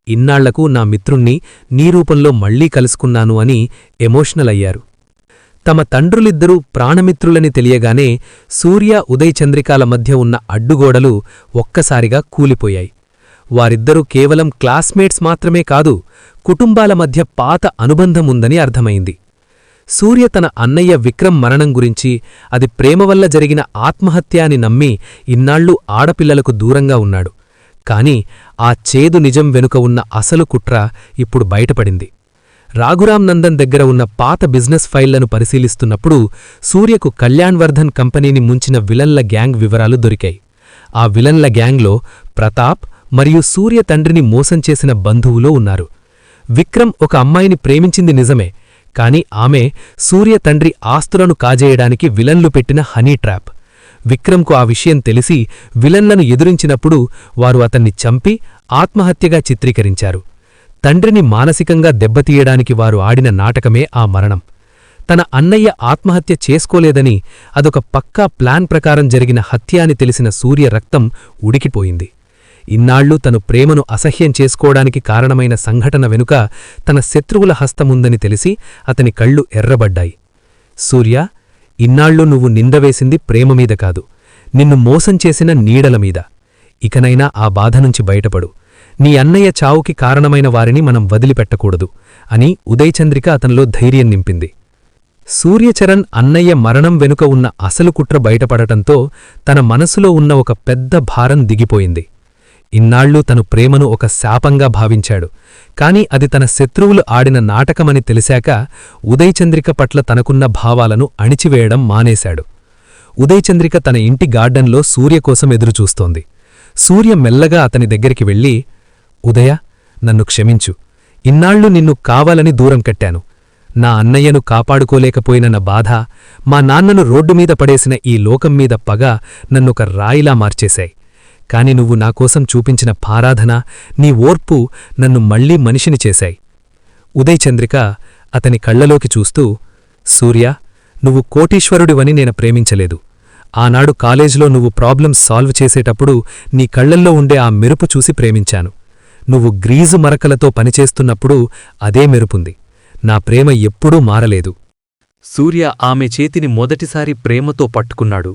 ఇన్నాళ్లకు నా మిత్రుణ్ణి నీ రూపంలో మళ్లీ కలుసుకున్నాను అని ఎమోషనల్ అయ్యారు. తమ తండ్రులిద్దరూ ప్రాణమిత్రులని తెలియగానే సూర్య, ఉదయచంద్రికాల మధ్య ఉన్న అడ్డుగోడలు ఒక్కసారిగా కూలిపోయాయి. వారిద్దరూ కేవలం క్లాస్మేట్స్ మాత్రమే కాదు, కుటుంబాల మధ్య పాత అనుబంధముందని అర్థమైంది. సూర్య తన అన్నయ్య విక్రమ్ మరణం గురించి, అది ప్రేమ వల్ల జరిగిన ఆత్మహత్య అని నమ్మి ఇన్నాళ్లు ఆడపిల్లలకు దూరంగా ఉన్నాడు. కాని ఆ చేదు నిజం వెనుక ఉన్న అసలు కుట్ర ఇప్పుడు బయటపడింది. రాఘురాం నందన్ దగ్గర ఉన్న పాత బిజినెస్ ఫైళ్లను పరిశీలిస్తున్నప్పుడు సూర్యకు కళ్యాణ్ వర్ధన్ కంపెనీని ముంచిన విలన్ల గ్యాంగ్ వివరాలు దొరికాయి. ఆ విలన్ల గ్యాంగ్లో ప్రతాప్ మరియు సూర్య తండ్రిని మోసం చేసిన బంధువులో ఉన్నారు. విక్రమ్ ఒక అమ్మాయిని ప్రేమించింది నిజమే, కాని ఆమె సూర్య తండ్రి ఆస్తులను కాజేయడానికి విలన్లు పెట్టిన హనీ ట్రాప్. విక్రమ్కు ఆ విషయం తెలిసి విలన్లను ఎదురించినప్పుడు వారు అతన్ని చంపి ఆత్మహత్యగా చిత్రీకరించారు. తండ్రిని మానసికంగా దెబ్బతీయడానికి వారు ఆడిన నాటకమే ఆ మరణం. తన అన్నయ్య ఆత్మహత్య చేసుకోలేదని, అదొక పక్కా ప్లాన్ ప్రకారం జరిగిన హత్య అని తెలిసిన సూర్య రక్తం ఉడికిపోయింది. ఇన్నాళ్లు తను ప్రేమను అసహ్యం చేసుకోవడానికి కారణమైన సంఘటన వెనుక తన శత్రువుల హస్తముందని తెలిసి అతని కళ్ళు ఎర్రబడ్డాయి. సూర్య, ఇన్నాళ్లు నువ్వు నిందవేసింది ప్రేమమీద కాదు, నిన్ను మోసం చేసిన నీడలమీద. ఇకనైనా ఆ బాధనుంచి బయటపడు. నీ అన్నయ్య చావుకి కారణమైన వారిని మనం వదిలిపెట్టకూడదు అని ఉదయచంద్రిక అతనిలో ధైర్యం నింపింది. సూర్యచరణ్ అన్నయ్య మరణం వెనుక ఉన్న అసలు కుట్ర బయటపడటంతో తన మనసులో ఉన్న ఒక పెద్ద భారం దిగిపోయింది. ఇన్నాళ్లు తను ప్రేమను ఒక శాపంగా భావించాడు. కాని అది తన శత్రువులు ఆడిన నాటకమని తెలిసాక ఉదయచంద్రిక పట్ల తనకున్న భావాలను అణిచివేయడం మానేశాడు. ఉదయచంద్రిక తన ఇంటి గార్డెన్లో సూర్య కోసం ఎదురుచూస్తోంది. సూర్య మెల్లగా అతని దగ్గరికి వెళ్ళి, ఉదయ, నన్ను క్షమించు. ఇన్నాళ్లు నిన్ను కావాలని దూరం కట్టాను. నా అన్నయ్యను కాపాడుకోలేకపోయినన్న బాధ, మా నాన్నను రోడ్డుమీద పడేసిన ఈ లోకం మీద పగ నన్నొక రాయిలా మార్చేశాయి. కాని నువ్వు నాకోసం చూపించిన పారాధన, నీ ఓర్పు నన్ను మళ్లీ మనిషిని చేశాయి. ఉదయచంద్రిక అతని కళ్లలోకి చూస్తూ, సూర్య, నువ్వు కోటీశ్వరుడివని నేను ప్రేమించలేదు. ఆనాడు కాలేజీలో నువ్వు ప్రాబ్లమ్స్ సాల్వ్ చేసేటప్పుడు నీ కళ్లల్లో ఉండే ఆ మెరుపు చూసి ప్రేమించాను. నువ్వు గ్రీజు మరకలతో పనిచేస్తున్నప్పుడు అదే మెరుపుంది. నా ప్రేమ ఎప్పుడూ మారలేదు. సూర్య ఆమె చేతిని మొదటిసారి ప్రేమతో పట్టుకున్నాడు.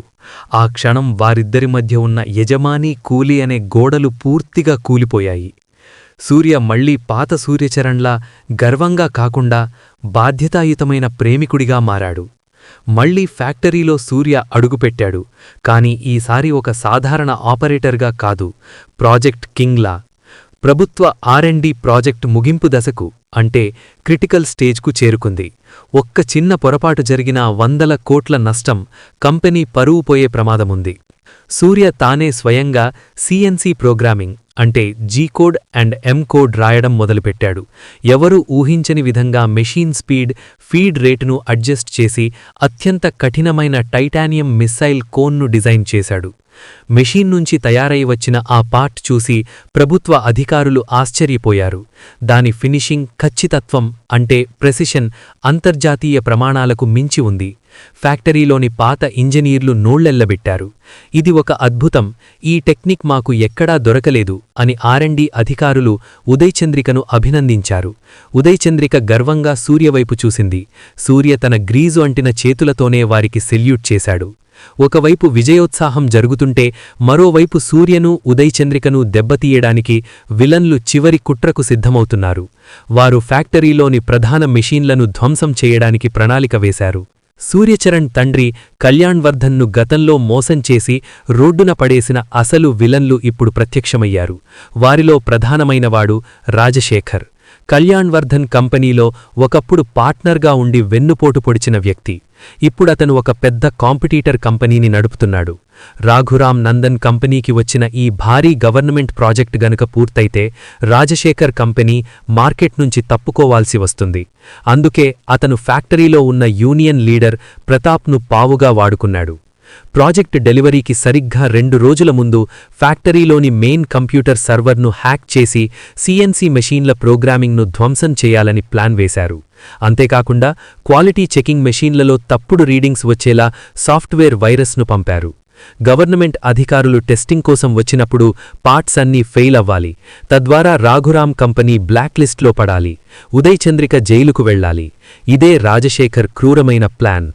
ఆ క్షణం వారిద్దరి మధ్య ఉన్న యజమాని, కూలీ అనే గోడలు పూర్తిగా కూలిపోయాయి. సూర్య మళ్లీ పాత సూర్యచరణ్లా గర్వంగా కాకుండా బాధ్యతాయుతమైన ప్రేమికుడిగా మారాడు. మళ్లీ ఫ్యాక్టరీలో సూర్య అడుగుపెట్టాడు. కాని ఈసారి ఒక సాధారణ ఆపరేటర్గా కాదు, ప్రాజెక్ట్ కింగ్లా. ప్రభుత్వ R&D ప్రాజెక్ట్ ముగింపు దశకు, అంటే క్రిటికల్ స్టేజ్కు చేరుకుంది. ఒక్క చిన్న పొరపాటు జరిగినా 100 కోట్ల నష్టం, కంపెనీ పరువు పోయే ప్రమాదముంది. సూర్య తానే స్వయంగా CNC ప్రోగ్రామింగ్, అంటే G code and M code రాయడం మొదలుపెట్టాడు. ఎవరూ ఊహించని విధంగా మెషీన్ స్పీడ్, ఫీడ్ రేటును అడ్జస్ట్ చేసి అత్యంత కఠినమైన టైటానియం మిస్సైల్ కోన్ను డిజైన్ చేశాడు. మెషీన్ నుంచి తయారై వచ్చిన ఆ పార్ట్ చూసి ప్రభుత్వ అధికారులు ఆశ్చర్యపోయారు. దాని ఫినిషింగ్, ఖచ్చితత్వం అంటే ప్రెసిషన్ అంతర్జాతీయ ప్రమాణాలకు మించి ఉంది. ఫ్యాక్టరీలోని పాత ఇంజనీర్లు నోళ్లెళ్లబెట్టారు. ఇది ఒక అద్భుతం, ఈ టెక్నిక్ మాకు ఎక్కడా దొరకలేదు అని R&D అధికారులు ఉదయచంద్రికను అభినందించారు. ఉదయచంద్రిక గర్వంగా సూర్యవైపు చూసింది. సూర్య తన గ్రీజు అంటిన చేతులతోనే వారికి సెల్యూట్ చేశాడు. ఒకవైపు విజయోత్సాహం జరుగుతుంటే మరోవైపు సూర్యను, ఉదయచంద్రికను దెబ్బతీయడానికి విలన్లు చివరి కుట్రకు సిద్ధమవుతున్నారు. వారు ఫ్యాక్టరీలోని ప్రధాన మెషీన్లను ధ్వంసం చేయడానికి ప్రణాళిక వేశారు. సూర్యచరణ్ తండ్రి కళ్యాణ్వర్ధన్ను గతంలో మోసం చేసి రోడ్డున పడేసిన అసలు విలన్లు ఇప్పుడు ప్రత్యక్షమయ్యారు. వారిలో ప్రధానమైనవాడు రాజశేఖర్. కళ్యాణ్వర్ధన్ కంపెనీలో ఒకప్పుడు పార్ట్నర్గా ఉండి వెన్నుపోటు పొడిచిన వ్యక్తి. ఇప్పుడతను ఒక పెద్ద కాంపిటీటర్ కంపెనీని నడుపుతున్నాడు. రాఘురామ్ నందన్ కంపెనీకి వచ్చిన ఈ భారీ గవర్నమెంట్ ప్రాజెక్ట్ గనుక పూర్తయితే రాజశేఖర్ కంపెనీ మార్కెట్ నుంచి తప్పుకోవాల్సి వస్తుంది. అందుకే అతను ఫ్యాక్టరీలో ఉన్న యూనియన్ లీడర్ ప్రతాప్ను పావుగా వాడుకున్నాడు. ప్రాజెక్ట్ డెలివరీకి సరిగ్గా 2 రోజుల ముందు ఫ్యాక్టరీలోని మెయిన్ కంప్యూటర్ సర్వర్ను హ్యాక్ చేసి CNC మెషీన్ల ప్రోగ్రామింగ్ను ధ్వంసం చేయాలని ప్లాన్ వేశారు. అంతేకాకుండా క్వాలిటీ చెకింగ్ మెషీన్లలో తప్పుడు రీడింగ్స్ వచ్చేలా సాఫ్ట్వేర్ వైరస్ను పంపారు. గవర్నమెంట్ అధికారులు టెస్టింగ్ కోసం వచ్చినప్పుడు పార్ట్స్ అన్నీ ఫెయిల్ అవ్వాలి. తద్వారా రాఘురామ్ కంపెనీ బ్లాక్ లిస్ట్లో పడాలి. ఉదయచంద్రిక జైలుకు వెళ్లాలి. ఇదే రాజశేఖర్ క్రూరమైన ప్లాన్.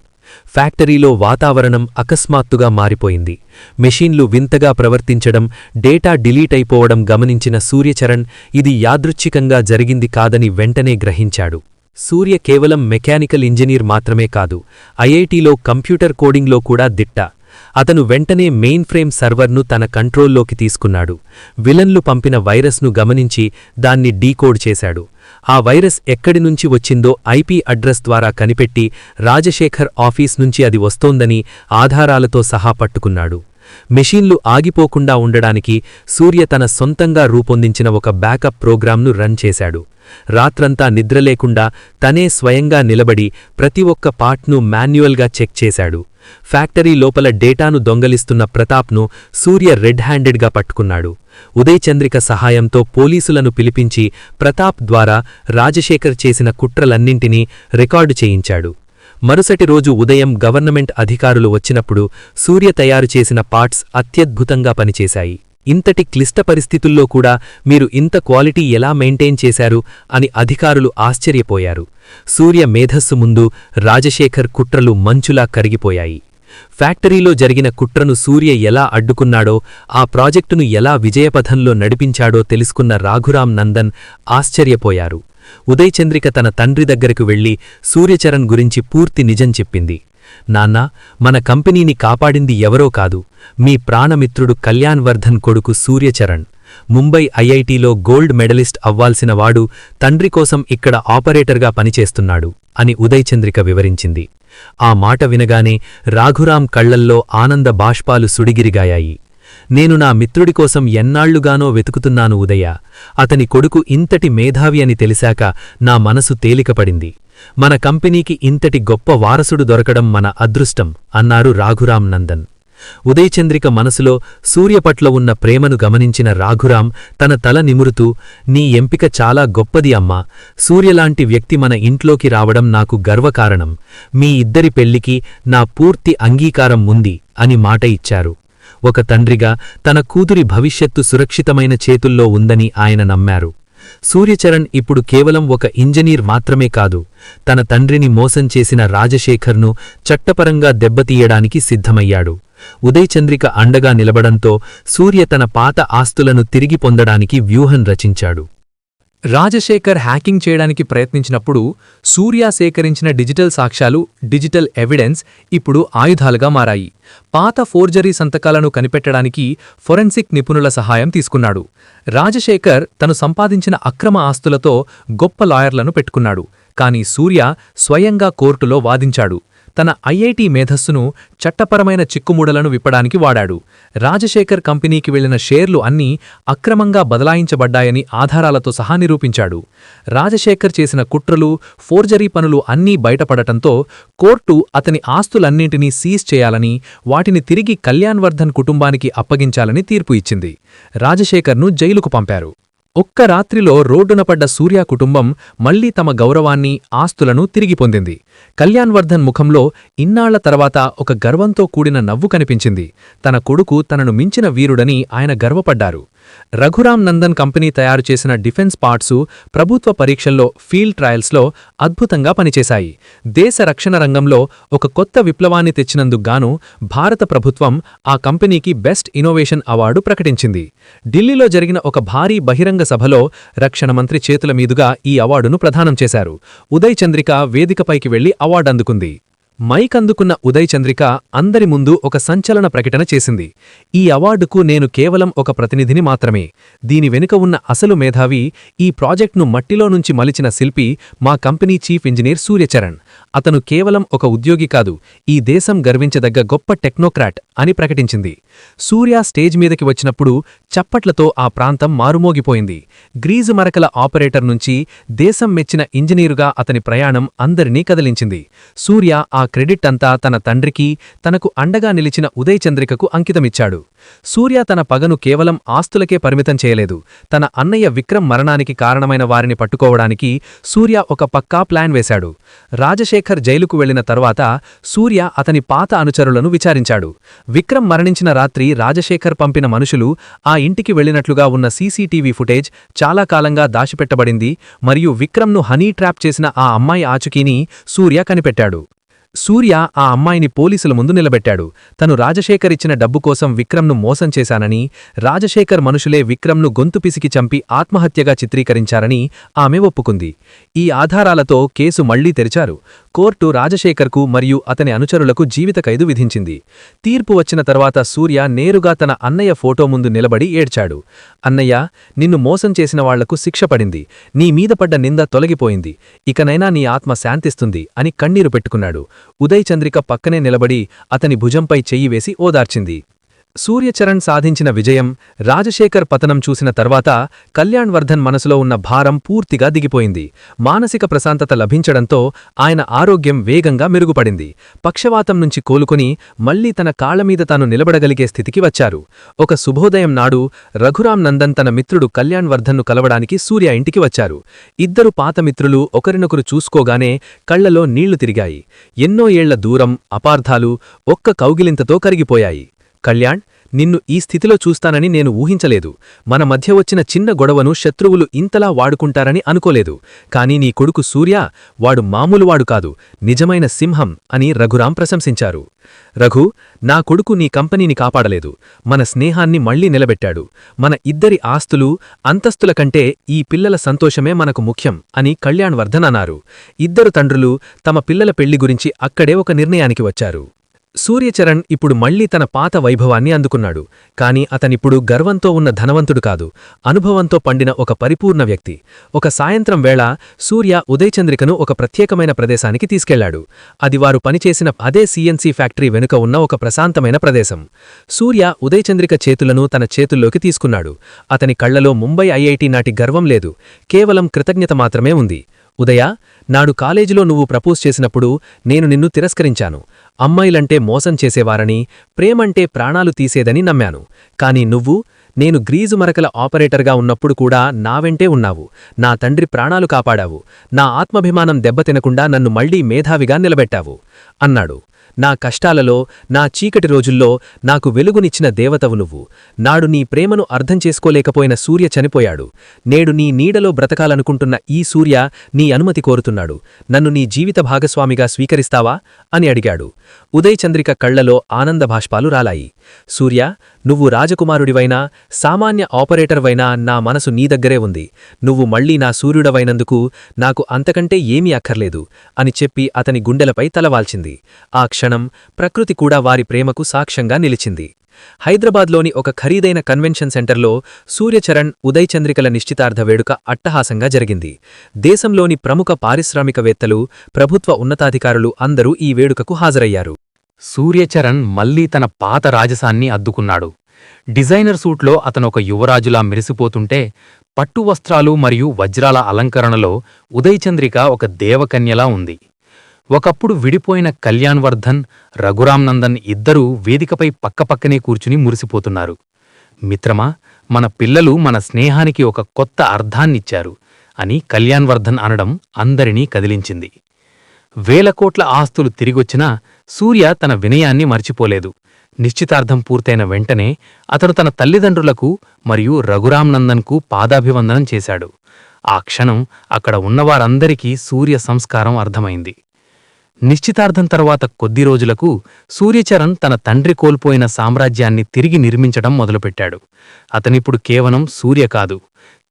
ఫ్యాక్టరీలో వాతావరణం అకస్మాత్తుగా మారిపోయింది. మెషీన్లు వింతగా ప్రవర్తించడం, డేటా డిలీట్ అయిపోవడం గమనించిన సూర్యచరణ్ ఇది యాదృచ్ఛికంగా జరిగింది కాదని వెంటనే గ్రహించాడు. సూర్య కేవలం మెకానికల్ ఇంజనీర్ మాత్రమే కాదు, IITలో కంప్యూటర్ కోడింగ్లో కూడా దిట్ట. అతను వెంటనే మెయిన్ ఫ్రేమ్ సర్వర్ను తన కంట్రోల్లోకి తీసుకున్నాడు. విలన్లు పంపిన వైరస్ను గమనించి దాన్ని డీకోడ్ చేశాడు. ఆ వైరస్ ఎక్కడినుంచి వచ్చిందో IP అడ్రస్ ద్వారా కనిపెట్టి రాజశేఖర్ ఆఫీస్ నుంచి అది వస్తోందని ఆధారాలతో సహా పట్టుకున్నాడు. మెషీన్లు ఆగిపోకుండా ఉండడానికి సూర్య తన సొంతంగా రూపొందించిన ఒక బ్యాకప్ ప్రోగ్రాంను రన్ చేశాడు. రాత్రంతా నిద్రలేకుండా తనే స్వయంగా నిలబడి ప్రతి ఒక్క పార్ట్ను మాన్యువల్గా చెక్ చేశాడు. ఫ్యాక్టరీ లోపల డేటాను దొంగలిస్తున్న ప్రతాప్ను సూర్య రెడ్ హ్యాండెడ్గా పట్టుకున్నాడు. ఉదయచంద్రిక సహాయంతో పోలీసులను పిలిపించి ప్రతాప్ ద్వారా రాజశేఖర్ చేసిన కుట్రలన్నింటినీ రికార్డు చేయించాడు. మరుసటి రోజు ఉదయం గవర్నమెంట్ అధికారులు వచ్చినప్పుడు సూర్య తయారు చేసిన పార్ట్స్ అత్యద్భుతంగా పనిచేశాయి. ఇంతటి క్లిష్ట పరిస్థితుల్లో కూడా మీరు ఇంత క్వాలిటీ ఎలా మెయింటైన్ చేశారు అని అధికారులు ఆశ్చర్యపోయారు. సూర్య మేధస్సు ముందు రాజశేఖర్ కుట్రలు మంచులా కరిగిపోయాయి. ఫ్యాక్టరీలో జరిగిన కుట్రను సూర్య ఎలా అడ్డుకున్నాడో, ఆ ప్రాజెక్టును ఎలా విజయపథంలో నడిపించాడో తెలుసుకున్న రాఘురామ్ నందన్ ఆశ్చర్యపోయారు. ఉదయచంద్రిక తన తండ్రి దగ్గరకు వెళ్లి సూర్యచరణ్ గురించి పూర్తి నిజం చెప్పింది. నాన్నా, మన కంపెనీని కాపాడింది ఎవరో కాదు, మీ ప్రాణమిత్రుడు కళ్యాణ్వర్ధన్ కొడుకు సూర్యచరణ్. ముంబై IITలో గోల్డ్ మెడలిస్ట్ అవ్వాల్సిన వాడు తండ్రి కోసం ఇక్కడ ఆపరేటర్గా పనిచేస్తున్నాడు అని ఉదయచంద్రిక వివరించింది. ఆ మాట వినగానే రాఘురామ్ కళ్లల్లో ఆనంద బాష్పాలు సుడిగిరిగాయాయి. నేను నా మిత్రుడి కోసం ఎన్నాళ్లుగానో వెతుకుతున్నాను ఉదయ. అతని కొడుకు ఇంతటి మేధావి అని తెలిసాక నా మనసు తేలికపడింది. మన కంపెనీకి ఇంతటి గొప్ప వారసుడు దొరకడం మన అదృష్టం అన్నారు రాఘురామ్ నందన్. ఉదయచంద్రిక మనసులో సూర్యపట్ల ఉన్న ప్రేమను గమనించిన రాఘురామ్ తన తల నిమురుతూ, నీ ఎంపిక చాలా గొప్పది అమ్మా. సూర్యలాంటి వ్యక్తి మన ఇంట్లోకి రావడం నాకు గర్వకారణం. మీ ఇద్దరి పెళ్లికి నా పూర్తి అంగీకారం ఉంది అని మాట ఇచ్చారు. ఒక తండ్రిగా తన కూతురి భవిష్యత్తు సురక్షితమైన చేతుల్లో ఉందని ఆయన నమ్మారు. సూర్యచరణ్ ఇప్పుడు కేవలం ఒక ఇంజనీర్ మాత్రమే కాదు, తన తండ్రిని మోసం చేసిన రాజశేఖర్ను చట్టపరంగా దెబ్బతీయడానికి సిద్ధమయ్యాడు. ఉదయచంద్రిక అండగా నిలబడంతో సూర్య తన పాత ఆస్తులను తిరిగి పొందడానికి వ్యూహం రచించాడు. రాజశేఖర్ హ్యాకింగ్ చేయడానికి ప్రయత్నించినప్పుడు సూర్య సేకరించిన డిజిటల్ సాక్ష్యాలు, డిజిటల్ ఎవిడెన్స్ ఇప్పుడు ఆయుధాలుగా మారాయి. పాత ఫోర్జరీ సంతకాలను కనిపెట్టడానికి ఫొరెన్సిక్ నిపుణుల సహాయం తీసుకున్నాడు. రాజశేఖర్ తను సంపాదించిన అక్రమ ఆస్తులతో గొప్ప లాయర్లను పెట్టుకున్నాడు. కాని సూర్య స్వయంగా కోర్టులో వాదించాడు. తన ఐఐటి మేధస్సును చట్టపరమైన చిక్కుముడలను విప్పడానికి వాడాడు. రాజశేఖర్ కంపెనీకి వెళ్లిన షేర్లు అన్నీ అక్రమంగా బదలాయించబడ్డాయని ఆధారాలతో సహా నిరూపించాడు. రాజశేఖర్ చేసిన కుట్రలు, ఫోర్జరీ పనులు అన్నీ బయటపడటంతో కోర్టు అతని ఆస్తులన్నింటినీ సీజ్ చేయాలని, వాటిని తిరిగి కళ్యాణ్వర్ధన్ కుటుంబానికి అప్పగించాలని తీర్పు ఇచ్చింది. రాజశేఖర్ను జైలుకు పంపారు. ఒక్క రాత్రిలో రోడ్డున పడ్డ సూర్య కుటుంబం మళ్లీ తమ గౌరవాన్ని, ఆస్తులను తిరిగి పొందింది. కళ్యాణ్వర్ధన్ ముఖంలో ఇన్నాళ్ల తర్వాత ఒక గర్వంతో కూడిన నవ్వు కనిపించింది. తన కొడుకు తనను మించిన వీరుడని ఆయన గర్వపడ్డారు. రఘురాం నందన్ కంపెనీ తయారుచేసిన డిఫెన్స్ పార్ట్సు ప్రభుత్వ పరీక్షల్లో, ఫీల్డ్ ట్రయల్స్లో అద్భుతంగా పనిచేశాయి. దేశ రక్షణ రంగంలో ఒక కొత్త విప్లవాన్ని తెచ్చినందుకుగాను భారత ప్రభుత్వం ఆ కంపెనీకి బెస్ట్ ఇన్నోవేషన్ అవార్డు ప్రకటించింది. ఢిల్లీలో జరిగిన ఒక భారీ బహిరంగ సభలో రక్షణ మంత్రి చేతుల మీదుగా ఈ అవార్డును ప్రదానం చేశారు. ఉదయ్ చంద్రిక వేదికపైకి వెళ్లి అవార్డు అందుకుంది. మైక్ అందుకున్న ఉదయ్ చంద్రిక అందరి ముందు ఒక సంచలన ప్రకటన చేసింది. ఈ అవార్డుకు నేను కేవలం ఒక ప్రతినిధిని మాత్రమే. దీని వెనుక ఉన్న అసలు మేధావి, ఈ ప్రాజెక్ట్ను మట్టిలో నుంచి మలిచిన శిల్పి మా కంపెనీ చీఫ్ ఇంజనీర్ సూర్యచరణ్. అతను కేవలం ఒక ఉద్యోగి కాదు, ఈ దేశం గర్వించదగ్గ గొప్ప టెక్నోక్రాట్ అని ప్రకటించింది. సూర్య స్టేజ్ మీదకి వచ్చినప్పుడు చప్పట్లతో ఆ ప్రాంతం మారుమోగిపోయింది. గ్రీజు మరకల ఆపరేటర్ నుంచి దేశం మెచ్చిన ఇంజనీరుగా అతని ప్రయాణం అందరినీ కదిలించింది. సూర్య ఆ క్రెడిట్ అంతా తన తండ్రికి, తనకు అండగా నిలిచిన ఉదయ్ చంద్రికకు అంకితమిచ్చాడు. సూర్య తన పగను కేవలం ఆస్తులకే పరిమితం చేయలేదు. తన అన్నయ్య విక్రమ్ మరణానికి కారణమైన వారిని పట్టుకోవడానికి సూర్య ఒక పక్కా ప్లాన్ వేశాడు. రాజశేఖర్ జైలుకు వెళ్లిన తర్వాత సూర్య అతని పాత అనుచరులను విచారించాడు. విక్రమ్ మరణించిన రాత్రి రాజశేఖర్ పంపిన మనుషులు ఆ ఇంటికి వెళ్లినట్లుగా ఉన్న సీసీటీవీ ఫుటేజ్ చాలా కాలంగా దాచిపెట్టబడింది మరియు విక్రమ్ను హనీ ట్రాప్ చేసిన ఆ అమ్మాయి ఆచూకీని సూర్య కనిపెట్టాడు. సూర్య ఆ అమ్మాయిని పోలీసుల ముందు నిలబెట్టాడు. తను రాజశేఖర్ ఇచ్చిన డబ్బు కోసం విక్రమ్ను మోసం చేశానని, రాజశేఖర్ మనుషులే విక్రమ్ను గొంతు పిసికి చంపి ఆత్మహత్యగా చిత్రీకరించారని ఆమె ఒప్పుకుంది. ఈ ఆధారాలతో కేసు మళ్లీ తెరిచారు. కోర్టు రాజశేఖర్కు మరియు అతని అనుచరులకు జీవిత ఖైదు విధించింది. తీర్పు వచ్చిన తర్వాత సూర్య నేరుగా తన అన్నయ్య ఫోటో ముందు నిలబడి ఏడ్చాడు. అన్నయ్య, నిన్ను మోసం చేసిన వాళ్లకు శిక్ష పడింది. నీ మీద పడ్డ నింద తొలగిపోయింది. ఇకనైనా నీ ఆత్మ శాంతిస్తుంది అని కన్నీరు పెట్టుకున్నాడు. ఉదయ్ చంద్రిక పక్కనే నిలబడి అతని భుజంపై చెయ్యి వేసి ఓదార్చింది. సూర్యచరణ్ సాధించిన విజయం, రాజశేఖర్ పతనం చూసిన తర్వాత కళ్యాణ్వర్ధన్ మనసులో ఉన్న భారం పూర్తిగా దిగిపోయింది. మానసిక ప్రశాంతత లభించడంతో ఆయన ఆరోగ్యం వేగంగా మెరుగుపడింది. పక్షవాతం నుంచి కోలుకొని మళ్లీ తన కాళ్లమీద తాను నిలబడగలిగే స్థితికి వచ్చారు. ఒక శుభోదయం నాడు రఘురాం నందన్ తన మిత్రుడు కళ్యాణ్వర్ధన్ను కలవడానికి సూర్య ఇంటికి వచ్చారు. ఇద్దరు పాత మిత్రులు ఒకరినొకరు చూసుకోగానే కళ్లలో నీళ్లు తిరిగాయి. ఎన్నో ఏళ్ల దూరం, అపార్థాలు ఒక్క కౌగిలింతతో కరిగిపోయాయి. కళ్యాణ్, నిన్ను ఈ స్థితిలో చూస్తానని నేను ఊహించలేదు. మన మధ్య వచ్చిన చిన్న గొడవను శత్రువులు ఇంతలా వాడుకుంటారని అనుకోలేదు. కానీ నీ కొడుకు సూర్య, వాడు మామూలువాడు కాదు, నిజమైన సింహం అని రఘురాం ప్రశంసించారు. రఘు, నా కొడుకు నీ కంపెనీని కాపాడలేదు, మన స్నేహాన్ని మళ్లీ నిలబెట్టాడు. మన ఇద్దరి ఆస్తులు, అంతస్తుల కంటే ఈ పిల్లల సంతోషమే మనకు ముఖ్యం అని కళ్యాణ్వర్ధన్ అన్నారు. ఇద్దరు తండ్రులు తమ పిల్లల పెళ్లి గురించి అక్కడే ఒక నిర్ణయానికి వచ్చారు. సూర్యచరణ్ ఇప్పుడు మళ్లీ తన పాత వైభవాన్ని అందుకున్నాడు. కాని అతనిప్పుడు గర్వంతో ఉన్న ధనవంతుడు కాదు, అనుభవంతో పండిన ఒక పరిపూర్ణ వ్యక్తి. ఒక సాయంత్రం వేళ సూర్య ఉదయ్ చంద్రికను ఒక ప్రత్యేకమైన ప్రదేశానికి తీసుకెళ్లాడు. అది వారు పనిచేసిన అదే సిఎన్సి ఫ్యాక్టరీ వెనుక ఉన్న ఒక ప్రశాంతమైన ప్రదేశం. సూర్య ఉదయ్ చంద్రిక చేతులను తన చేతుల్లోకి తీసుకున్నాడు. అతని కళ్లలో ముంబై ఐఐటి నాటి గర్వం లేదు, కేవలం కృతజ్ఞత మాత్రమే ఉంది. ఉదయ, నాడు కాలేజీలో నువ్వు ప్రపోజ్ చేసినప్పుడు నేను నిన్ను తిరస్కరించాను. అమ్మాయిలంటే మోసం చేసేవారని, ప్రేమంటే ప్రాణాలు తీసేదని నమ్మాను. కాని నువ్వు, నేను గ్రీజు మరకల ఆపరేటర్గా ఉన్నప్పుడు కూడా నా వెంటే ఉన్నావు. నా తండ్రి ప్రాణాలు కాపాడావు. నా ఆత్మాభిమానం దెబ్బతినకుండా నన్ను మళ్లీ మేధావిగా నిలబెట్టావు అన్నాడు. నా కష్టాలలో, నా చీకటి రోజుల్లో నాకు వెలుగునిచ్చిన దేవతవు నువ్వు. నాడు నీ ప్రేమను అర్థం చేసుకోలేకపోయిన సూర్య చనిపోయాడు. నేడు నీ నీడలో బ్రతకాలనుకుంటున్న ఈ సూర్య నీ అనుమతి కోరుతున్నాడు. నన్ను నీ జీవిత భాగస్వామిగా స్వీకరిస్తావా అని అడిగాడు. ఉదయ్ చంద్రిక కళ్లలో ఆనందభాష్పాలు రాలాయి. సూర్య, నువ్వు రాజకుమారుడివైనా సామాన్య ఆపరేటర్వైనా నా మనసు నీ దగ్గరే ఉంది. నువ్వు మళ్లీ నా సూర్యుడవైనందుకు నాకు అంతకంటే ఏమీ అక్కర్లేదు అని చెప్పి అతని గుండెలపై తలవాల్చింది. ఆ క్షణం ప్రకృతి కూడా వారి ప్రేమకు సాక్ష్యంగా నిలిచింది. హైదరాబాద్లోని ఒక ఖరీదైన కన్వెన్షన్ సెంటర్లో సూర్యచరణ్, ఉదయ్ చంద్రికల నిశ్చితార్థ వేడుక అట్టహాసంగా జరిగింది. దేశంలోని ప్రముఖ పారిశ్రామికవేత్తలు, ప్రభుత్వ ఉన్నతాధికారులు అందరూ ఈ వేడుకకు హాజరయ్యారు. సూర్యచరణ్ మళ్లీ తన పాత రాజసాన్ని అద్దుకున్నాడు. డిజైనర్ సూట్లో అతనొక యువరాజులా మెరిసిపోతుంటే, పట్టు వస్త్రాలు మరియు వజ్రాల అలంకరణలో ఉదయ్ చంద్రిక ఒక దేవకన్యలా ఉంది. ఒకప్పుడు విడిపోయిన కళ్యాణ్ వర్ధన్, రఘురామ్ నందన్ ఇద్దరూ వేదికపై పక్కపక్కనే కూర్చుని మురిసిపోతున్నారు. మిత్రమా, మన పిల్లలు మన స్నేహానికి ఒక కొత్త అర్థాన్నిచ్చారు అని కళ్యాణ్ వర్ధన్ అనడం అందరినీ కదిలించింది. వేల కోట్ల ఆస్తులు తిరిగొచ్చినా సూర్య తన వినయాన్ని మర్చిపోలేదు. నిశ్చితార్థం పూర్తయిన వెంటనే అతను తన తల్లిదండ్రులకు మరియు రఘురామ్ నందన్కు పాదాభివందనం చేశాడు. ఆ క్షణం అక్కడ ఉన్నవారందరికీ సూర్య సంస్కారం అర్థమైంది. నిశ్చితార్థం తర్వాత కొద్ది రోజులకు సూర్యచరణ్ తన తండ్రి కోల్పోయిన సామ్రాజ్యాన్ని తిరిగి నిర్మించడం మొదలుపెట్టాడు. అతనిప్పుడు కేవలం సూర్య కాదు,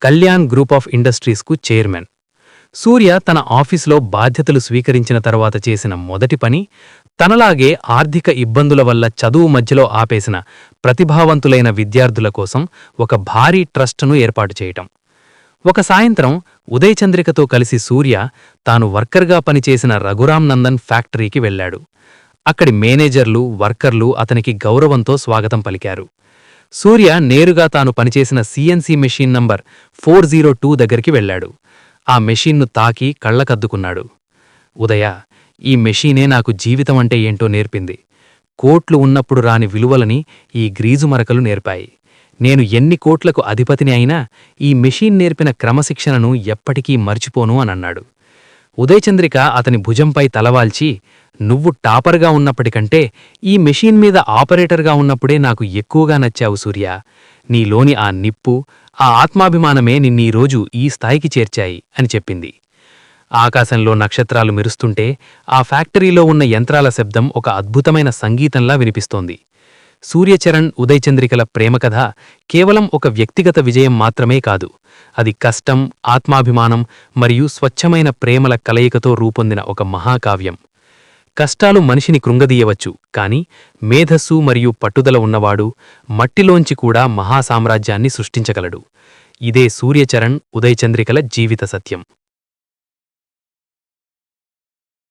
కళ్యాణ్ గ్రూప్ ఆఫ్ ఇండస్ట్రీస్కు చైర్మన్. సూర్య తన ఆఫీసులో బాధ్యతలు స్వీకరించిన తర్వాత చేసిన మొదటి పని, తనలాగే ఆర్థిక ఇబ్బందుల వల్ల చదువు మధ్యలో ఆపేసిన ప్రతిభావంతులైన విద్యార్థుల కోసం ఒక భారీ ట్రస్టును ఏర్పాటు చేయటం. ఒక సాయంత్రం ఉదయ్ చంద్రికతో కలిసి సూర్య తాను వర్కర్గా పనిచేసిన రఘురామ్ నందన్ ఫ్యాక్టరీకి వెళ్లాడు. అక్కడి మేనేజర్లు, వర్కర్లు అతనికి గౌరవంతో స్వాగతం పలికారు. సూర్య నేరుగా తాను పనిచేసిన సిఎన్సి మెషీన్ నంబర్ 402 దగ్గరికి వెళ్లాడు. ఆ మెషీన్ను తాకి కళ్లకద్దుకున్నాడు. ఉదయ, ఈ మెషీనే నాకు జీవితం అంటే ఏంటో నేర్పింది. కోట్లు ఉన్నప్పుడు రాని విలువలని ఈ గ్రీజు మరకలు నేర్పాయి. నేను ఎన్ని కోట్లకు అధిపతిని అయినా ఈ మెషీన్ నేర్పిన క్రమశిక్షణను ఎప్పటికీ మర్చిపోను అనన్నాడు. ఉదయ్ చంద్రిక అతని భుజంపై తలవాల్చి, నువ్వు టాపర్గా ఉన్నప్పటికంటే ఈ మెషీన్ మీద ఆపరేటర్గా ఉన్నప్పుడే నాకు ఎక్కువగా నచ్చావు సూర్య. నీలోని ఆ నిప్పు, ఆ ఆత్మాభిమానమే నిన్నీరోజు ఈ స్థాయికి చేర్చాయి అని చెప్పింది. ఆకాశంలో నక్షత్రాలు మెరుస్తుంటే ఆ ఫ్యాక్టరీలో ఉన్న యంత్రాల శబ్దం ఒక అద్భుతమైన సంగీతంలా వినిపిస్తోంది. సూర్యచరణ్, ఉదయ్ చంద్రికల ప్రేమకథ కేవలం ఒక వ్యక్తిగత విజయం మాత్రమే కాదు, అది కష్టం, ఆత్మాభిమానం మరియు స్వచ్ఛమైన ప్రేమల కలయికతో రూపొందిన ఒక మహాకావ్యం. కష్టాలు మనిషిని కృంగదీయవచ్చు, కాని మేధస్సు మరియు పట్టుదల ఉన్నవాడు మట్టిలోంచి కూడా మహాసామ్రాజ్యాన్ని సృష్టించగలడు. ఇదే సూర్యచరణ్, ఉదయ్ చంద్రికల జీవిత సత్యం.